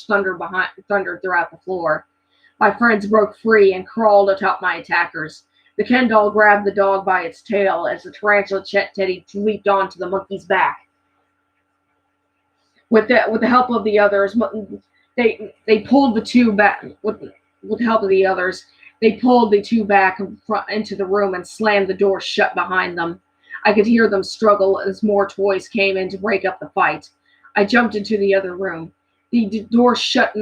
thundered throughout the floor. My friends broke free and crawled atop my attackers. The Ken doll grabbed the dog by its tail as the tarantula Teddy leaped onto the monkey's back. With the help of the others, they pulled the two back with the help of the others. They pulled the two back into the room and slammed the door shut behind them. I could hear them struggle as more toys came in to break up the fight. I jumped into the other room. The door shut.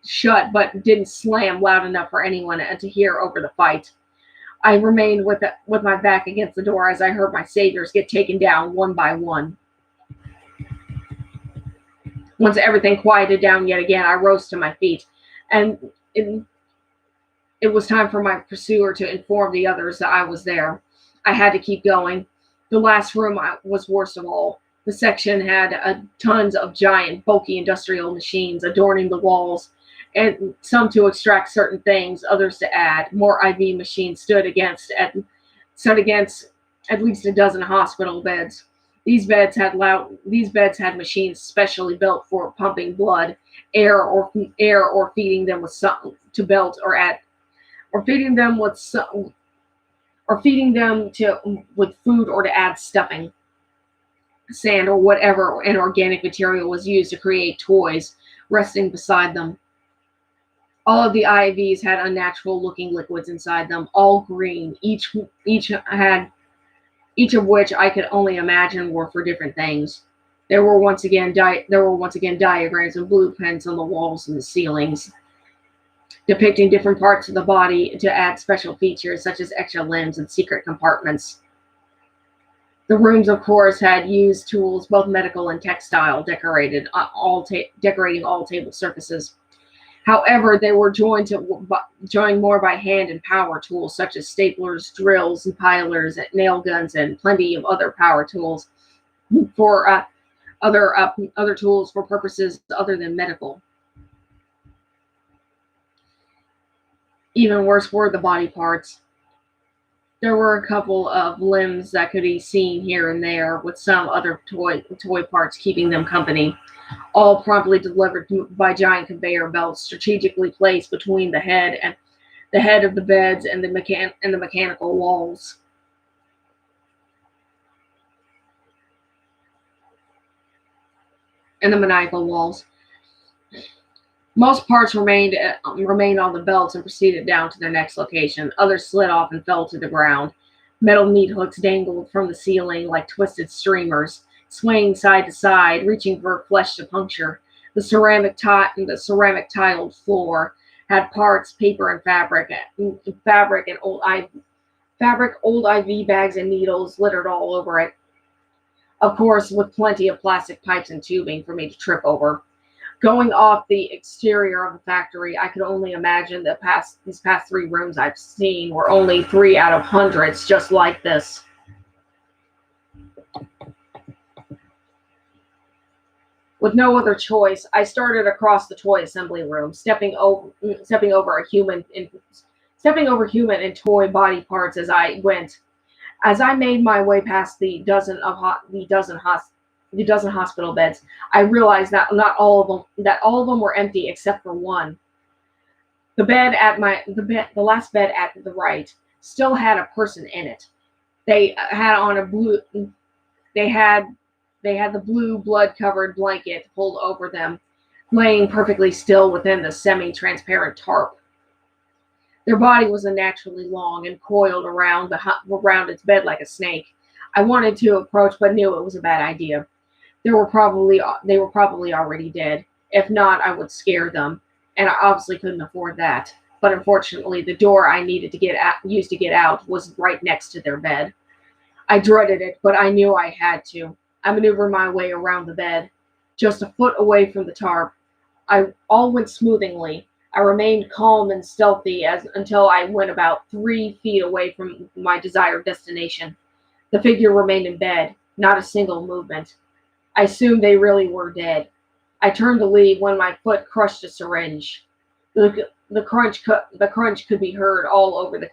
Shut, but didn't slam loud enough for anyone to hear over the fight. I remained with my back against the door as I heard my saviors get taken down one by one. Once everything quieted down yet again, I rose to my feet, and it was time for my pursuer to inform the others that I was there. I had to keep going. The last room was worst of all. The section had tons of giant, bulky industrial machines adorning the walls, and some to extract certain things, others to add. More IV machines stood against at least a dozen hospital beds. These beds had machines specially built for pumping blood, air, or feeding them with something to belt or add, or feeding them with some, or feeding them to with food or to add stuffing, sand, or whatever inorganic material was used to create toys resting beside them. All of the IVs had unnatural-looking liquids inside them, all green. Each of which I could only imagine were for different things. There were once again diagrams and blueprints on the walls and the ceilings, depicting different parts of the body to add special features such as extra limbs and secret compartments. The rooms, of course, had used tools, both medical and textile, decorating all table surfaces. However, they were joined more by hand and power tools such as staplers, drills, and pilers, nail guns, and plenty of other power tools for other tools for purposes other than medical. Even worse were the body parts. There were a couple of limbs that could be seen here and there, with some other toy parts keeping them company, all promptly delivered by giant conveyor belts strategically placed between the head of the beds and the mechanical walls. And the maniacal walls. Most parts remained on the belts and proceeded down to their next location. Others slid off and fell to the ground. Metal meat hooks dangled from the ceiling like twisted streamers, swaying side to side, reaching for flesh to puncture. The ceramic tiled floor had parts, paper, and old IV bags, and needles littered all over it. Of course, with plenty of plastic pipes and tubing for me to trip over. Going off the exterior of the factory, I could only imagine that these past 3 rooms I've seen were only 3 out of hundreds just like this. With no other choice, I started across the toy assembly room, stepping over human and toy body parts as I went. As I made my way past the dozen hospital beds, I realized that all of them were empty except for one. The last bed at the right still had a person in it. They had the blue blood-covered blanket pulled over them, laying perfectly still within the semi-transparent tarp. Their body was unnaturally long and coiled around its bed like a snake. I wanted to approach, but knew it was a bad idea. They were probably already dead. If not, I would scare them, and I obviously couldn't afford that. But unfortunately, the door I needed to use to get out was right next to their bed. I dreaded it, but I knew I had to. I maneuvered my way around the bed, just a foot away from the tarp. All went smoothly. I remained calm and stealthy until I went about 3 feet away from my desired destination. The figure remained in bed, not a single movement. I assumed they really were dead. I turned to leave when my foot crushed a syringe. The crunch could be heard over the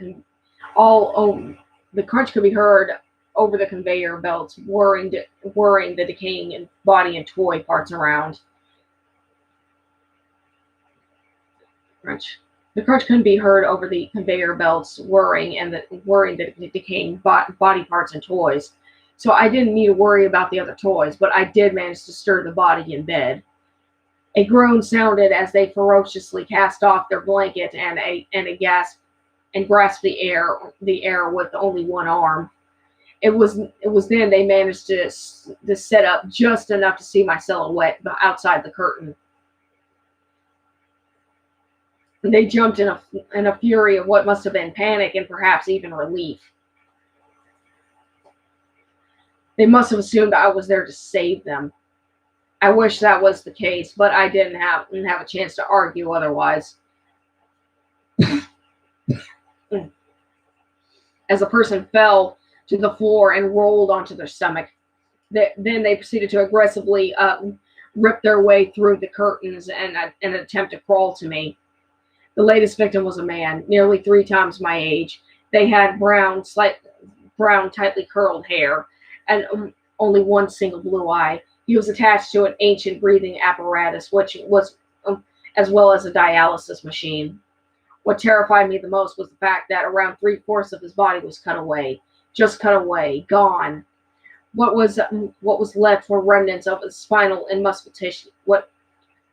conveyor belts, whirring the decaying body and toy parts around. The crunch couldn't be heard over the conveyor belts, whirring the decaying body parts and toys. So I didn't need to worry about the other toys, but I did manage to stir the body in bed. A groan sounded as they ferociously cast off their blanket and a gasp and grasped the air with only one arm. It was then they managed to set up just enough to see my silhouette outside the curtain. They jumped in a fury of what must have been panic and perhaps even relief. They must have assumed I was there to save them. I wish that was the case, but I didn't have a chance to argue otherwise. As the person fell to the floor and rolled onto their stomach, then they proceeded to aggressively rip their way through the curtains and attempt to crawl to me. The latest victim was a man, nearly 3 times my age. They had brown, tightly curled hair, and only one single blue eye. He was attached to an ancient breathing apparatus, which was as well as a dialysis machine. What terrified me the most was the fact that around 3/4 of his body was cut away, just cut away, gone. What was left were remnants of his spinal and muscle tissue.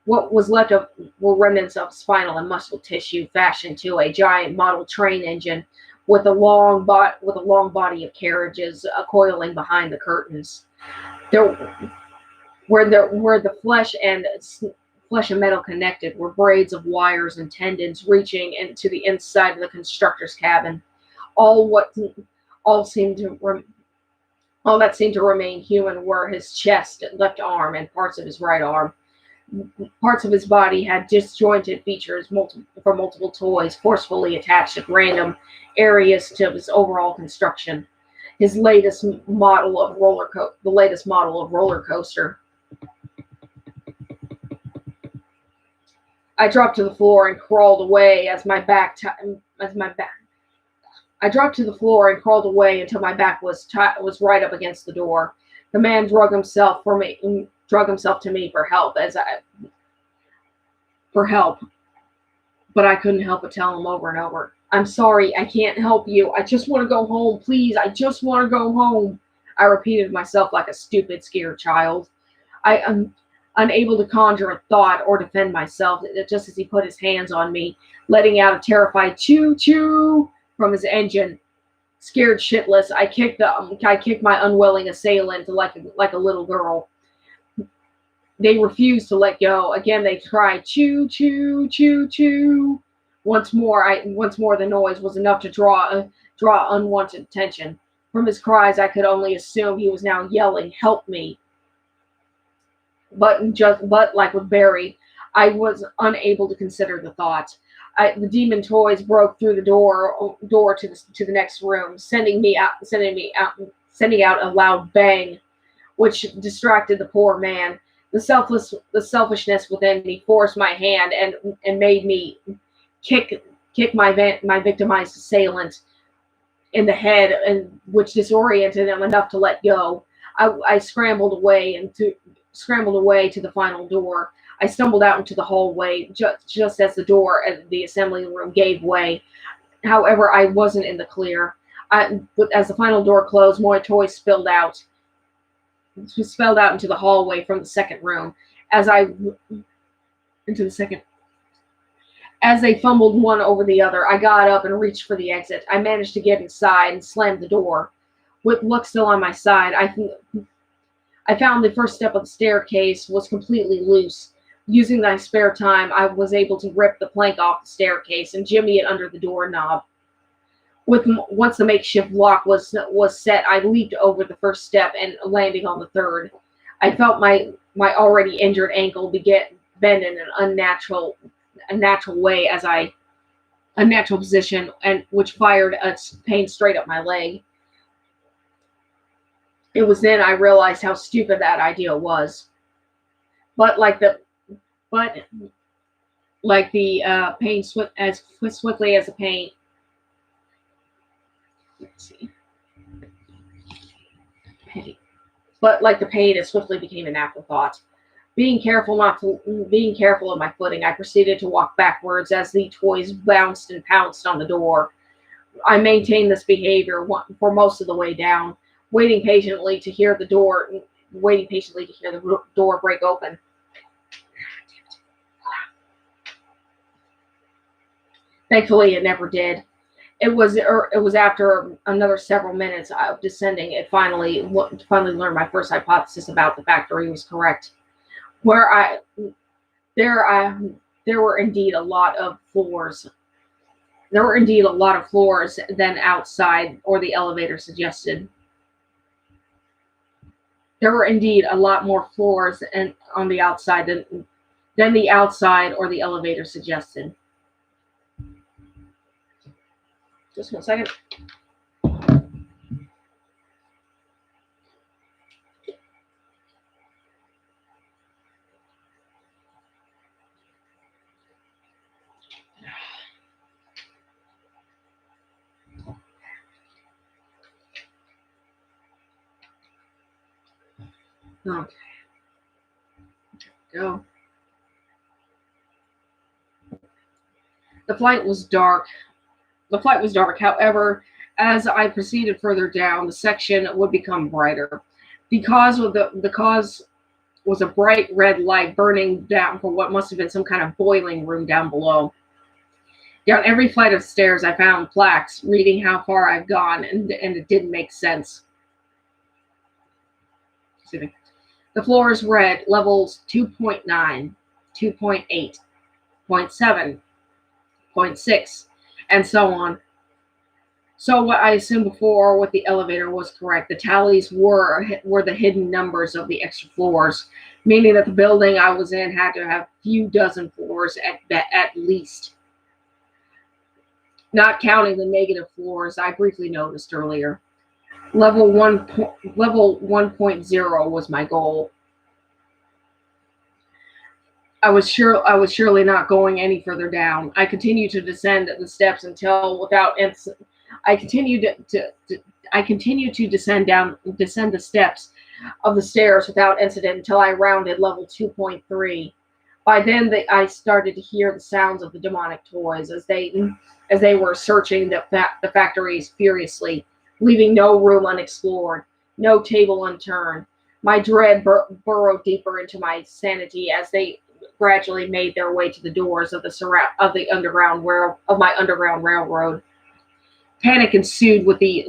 What was left of were remnants of spinal and muscle tissue fashioned to a giant model train engine with a long body of carriages coiling behind the curtains. There, where the flesh and metal connected were braids of wires and tendons reaching into the inside of the constructor's cabin. All what all seemed to all that seemed to remain human were his chest, left arm, and parts of his right arm. Parts of his body had disjointed features for multiple toys forcefully attached at random areas to his overall construction. The latest model of roller coaster. I dropped to the floor and crawled away I dropped to the floor and crawled away until my back was right up against the door. The man drug himself to me for help, but I couldn't help but tell him over and over, "I'm sorry, I can't help you. I just want to go home, please. I just want to go home." I repeated to myself like a stupid, scared child. I am unable to conjure a thought or defend myself, just as he put his hands on me, letting out a terrified choo choo from his engine. Scared shitless, I kicked my unwilling assailant like a little girl. They refused to let go. Again, they tried choo choo choo choo. Once more, the noise was enough to draw unwanted attention. From his cries, I could only assume he was now yelling, "Help me!" But like with Barry, I was unable to consider the thought. The demon toys broke through the door to the next room, sending out a loud bang, which distracted the poor man. The selfishness within me forced my hand and made me kick my victimized assailant in the head, and which disoriented him enough to let go. I scrambled away to the final door. I stumbled out into the hallway just as the door at the assembly room gave way. However, I wasn't in the clear. As the final door closed, more toys spilled out into the hallway from the second room. As they fumbled one over the other, I got up and reached for the exit. I managed to get inside and slammed the door. With luck still on my side, I found the first step of the staircase was completely loose. Using my spare time, I was able to rip the plank off the staircase and jimmy it under the doorknob. Once the makeshift lock was set, I leaped over the first step and landing on the third. I felt my already injured ankle bend in an unnatural way a natural position, and which fired a pain straight up my leg. It was then I realized how stupid that idea was. But pain as swiftly as the pain. Let's see. Pain. But like the pain, it swiftly became an afterthought. Being careful of my footing, I proceeded to walk backwards as the toys bounced and pounced on the door. I maintained this behavior for most of the way down, waiting patiently to hear the door break open. Thankfully, it never did. It was after another several minutes of descending, it finally learned my first hypothesis about the factory was correct. Where I there I there were indeed a lot of floors. There were indeed a lot of floors than outside or the elevator suggested. There were indeed a lot more floors and on the outside than the outside or the elevator suggested. Just 1 second. Okay, go. The flight was dark. The flight was dark. However, as I proceeded further down, the section would become brighter. The cause was a bright red light burning down for what must have been some kind of boiling room down below. Down every flight of stairs, I found plaques reading how far I've gone, and it didn't make sense. Excuse me. The floors read levels 2.9, 2.8, 0.7, 0.6, and so on. So what I assumed before with the elevator was correct. The tallies were the hidden numbers of the extra floors, meaning that the building I was in had to have a few dozen floors at least, not counting the negative floors I briefly noticed earlier. Level 1.0 was my goal. I was surely not going any further down. I continued to descend the steps until I continued to descend the steps of the stairs without incident until I rounded level 2.3. By then, I started to hear the sounds of the demonic toys as they were searching the factories furiously, leaving no room unexplored, no table unturned. My dread burrowed deeper into my sanity as they gradually made their way to the doors of my underground railroad. Panic ensued with me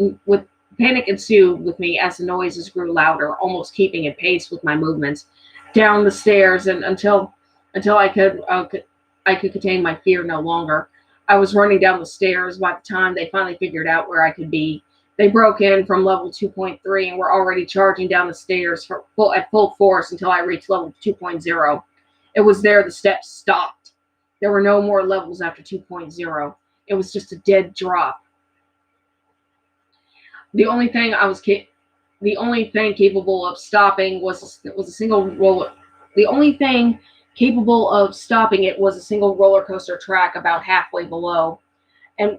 as the noises grew louder, almost keeping in pace with my movements down the stairs, and until I could contain my fear no longer. I was running down the stairs by the time they finally figured out where I could be. They broke in from level 2.3 and were already charging down the stairs at full force until I reached level 2.0. It was there the steps stopped. There were no more levels after 2.0. It was just a dead drop. The only thing I was ca- the only thing capable of stopping was a single roller. The only thing capable of stopping it was a single roller coaster track about halfway below. And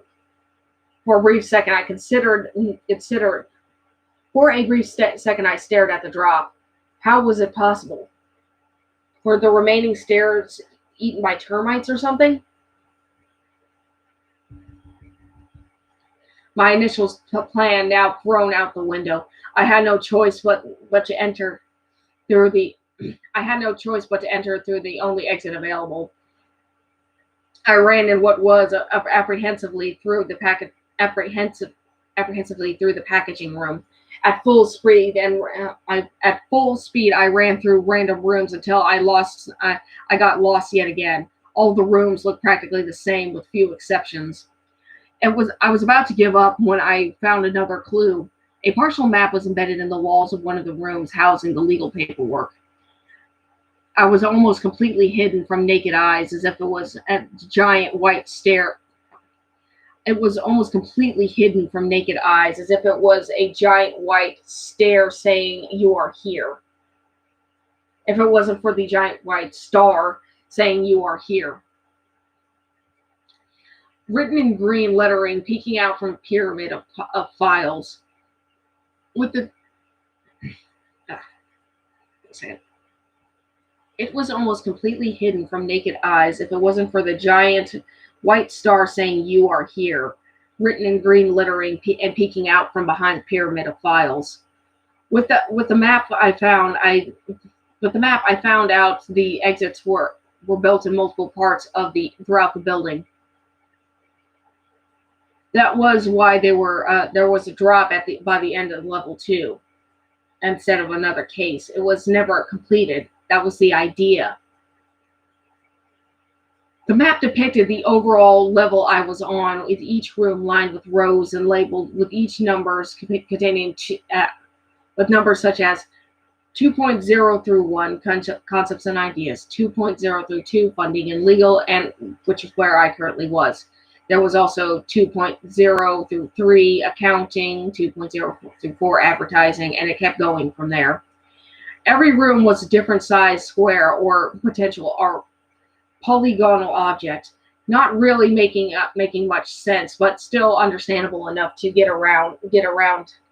for a brief second, I considered. For a brief second, I stared at the drop. How was it possible? Were the remaining stairs eaten by termites or something? My initial plan now thrown out the window. I had no choice but to enter through the I had no choice but to enter through the only exit available. I ran in what was apprehensively through the packaging room. At full speed I ran through random rooms until I got lost yet again. All the rooms looked practically the same with few exceptions. I was about to give up when I found another clue. A partial map was embedded in the walls of one of the rooms housing the legal paperwork. I was almost completely hidden from naked eyes as if it was a giant white stare. It was almost completely hidden from naked eyes as if it was a giant white stare saying, "You are here." If it wasn't for the giant white star saying, "You are here." Written in green lettering peeking out from a pyramid of files. With the. Ah, It was almost completely hidden from naked eyes if it wasn't for the giant white star saying, "You are here," written in green lettering and peeking out from behind the pyramid of files. With the map I found, I found out the exits were built in multiple parts throughout the building. That was why there was a drop by the end of level 2 instead of another case. It was never completed. That was the idea. The map depicted the overall level I was on, with each room lined with rows and labeled with each numbers containing with numbers such as 2.0 through 1, concepts and ideas, 2.0 through 2, funding and legal, and which is where I currently was. There was also 2.0 through 3, accounting, 2.0 through 4, advertising, and it kept going from there. Every room was a different size square or potential or polygonal object, not really making much sense, but still understandable enough to get around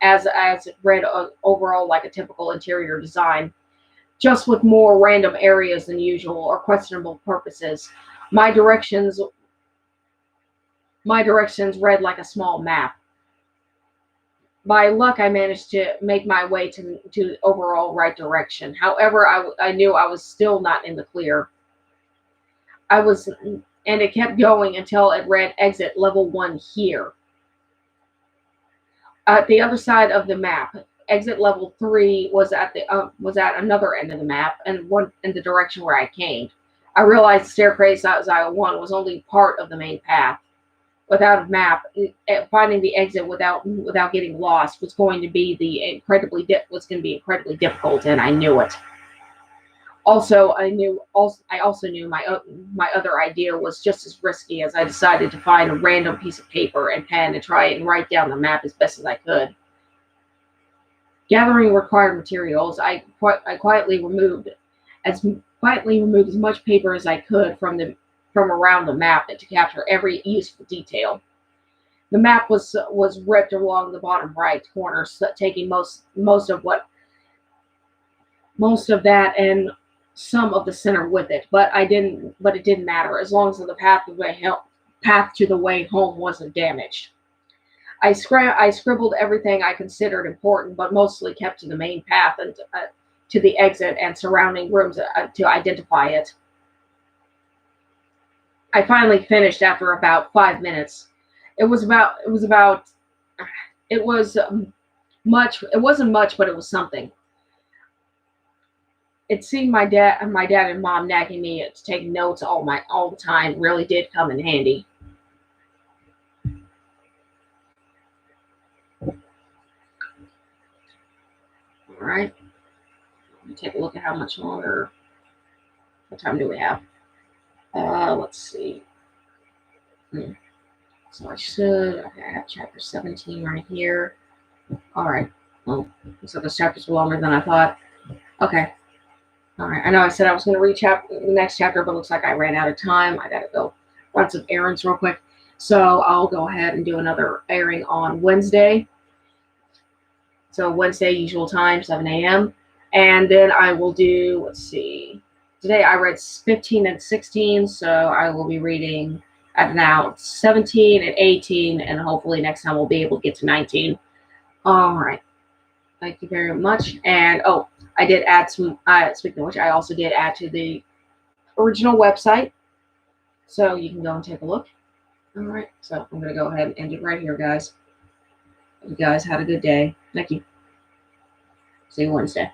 as it read overall like a typical interior design, just with more random areas than usual or questionable purposes. My directions read like a small map. By luck, I managed to make my way to the overall right direction. However, I knew I was still not in the clear. And it kept going until it read exit level 1 here. At the other side of the map, exit level 3 was at another end of the map and one in the direction where I came. I realized the staircase outside 1 was only part of the main path. Without a map, finding the exit without getting lost was going to be incredibly difficult, and I knew it. Also, I also knew my other idea was just as risky, as I decided to find a random piece of paper and pen and try and write down the map as best as I could. Gathering required materials, I quietly removed as much paper as I could from around the map to capture every useful detail. The map was ripped along the bottom right corner, taking most of that and some of the center with it, but it didn't matter as long as the path to the way home wasn't damaged. I scribbled everything I considered important, but mostly kept to the main path and to the exit and surrounding rooms to identify it. I finally finished after about 5 minutes. It wasn't much, but it was something. It seemed my dad and mom nagging me to take notes all the time really did come in handy. All right, let me take a look at how much longer. What time do we have? Let's see. So I have chapter 17 right here. All right. Well, so this chapters were longer than I thought. Okay. All right. I know I said I was going to read the next chapter, but it looks like I ran out of time. I got to go run some errands real quick. So I'll go ahead and do another airing on Wednesday. So Wednesday, usual time, 7 a.m. And then I will do, let's see. Today I read 15 and 16, so I will be reading at now 17 and 18, and hopefully next time we'll be able to get to 19. All right. Thank you very much. And I did add some, speaking of which, I also did add to the original website, so you can go and take a look. All right. So I'm going to go ahead and end it right here, guys. You guys had a good day. Thank you. See you Wednesday.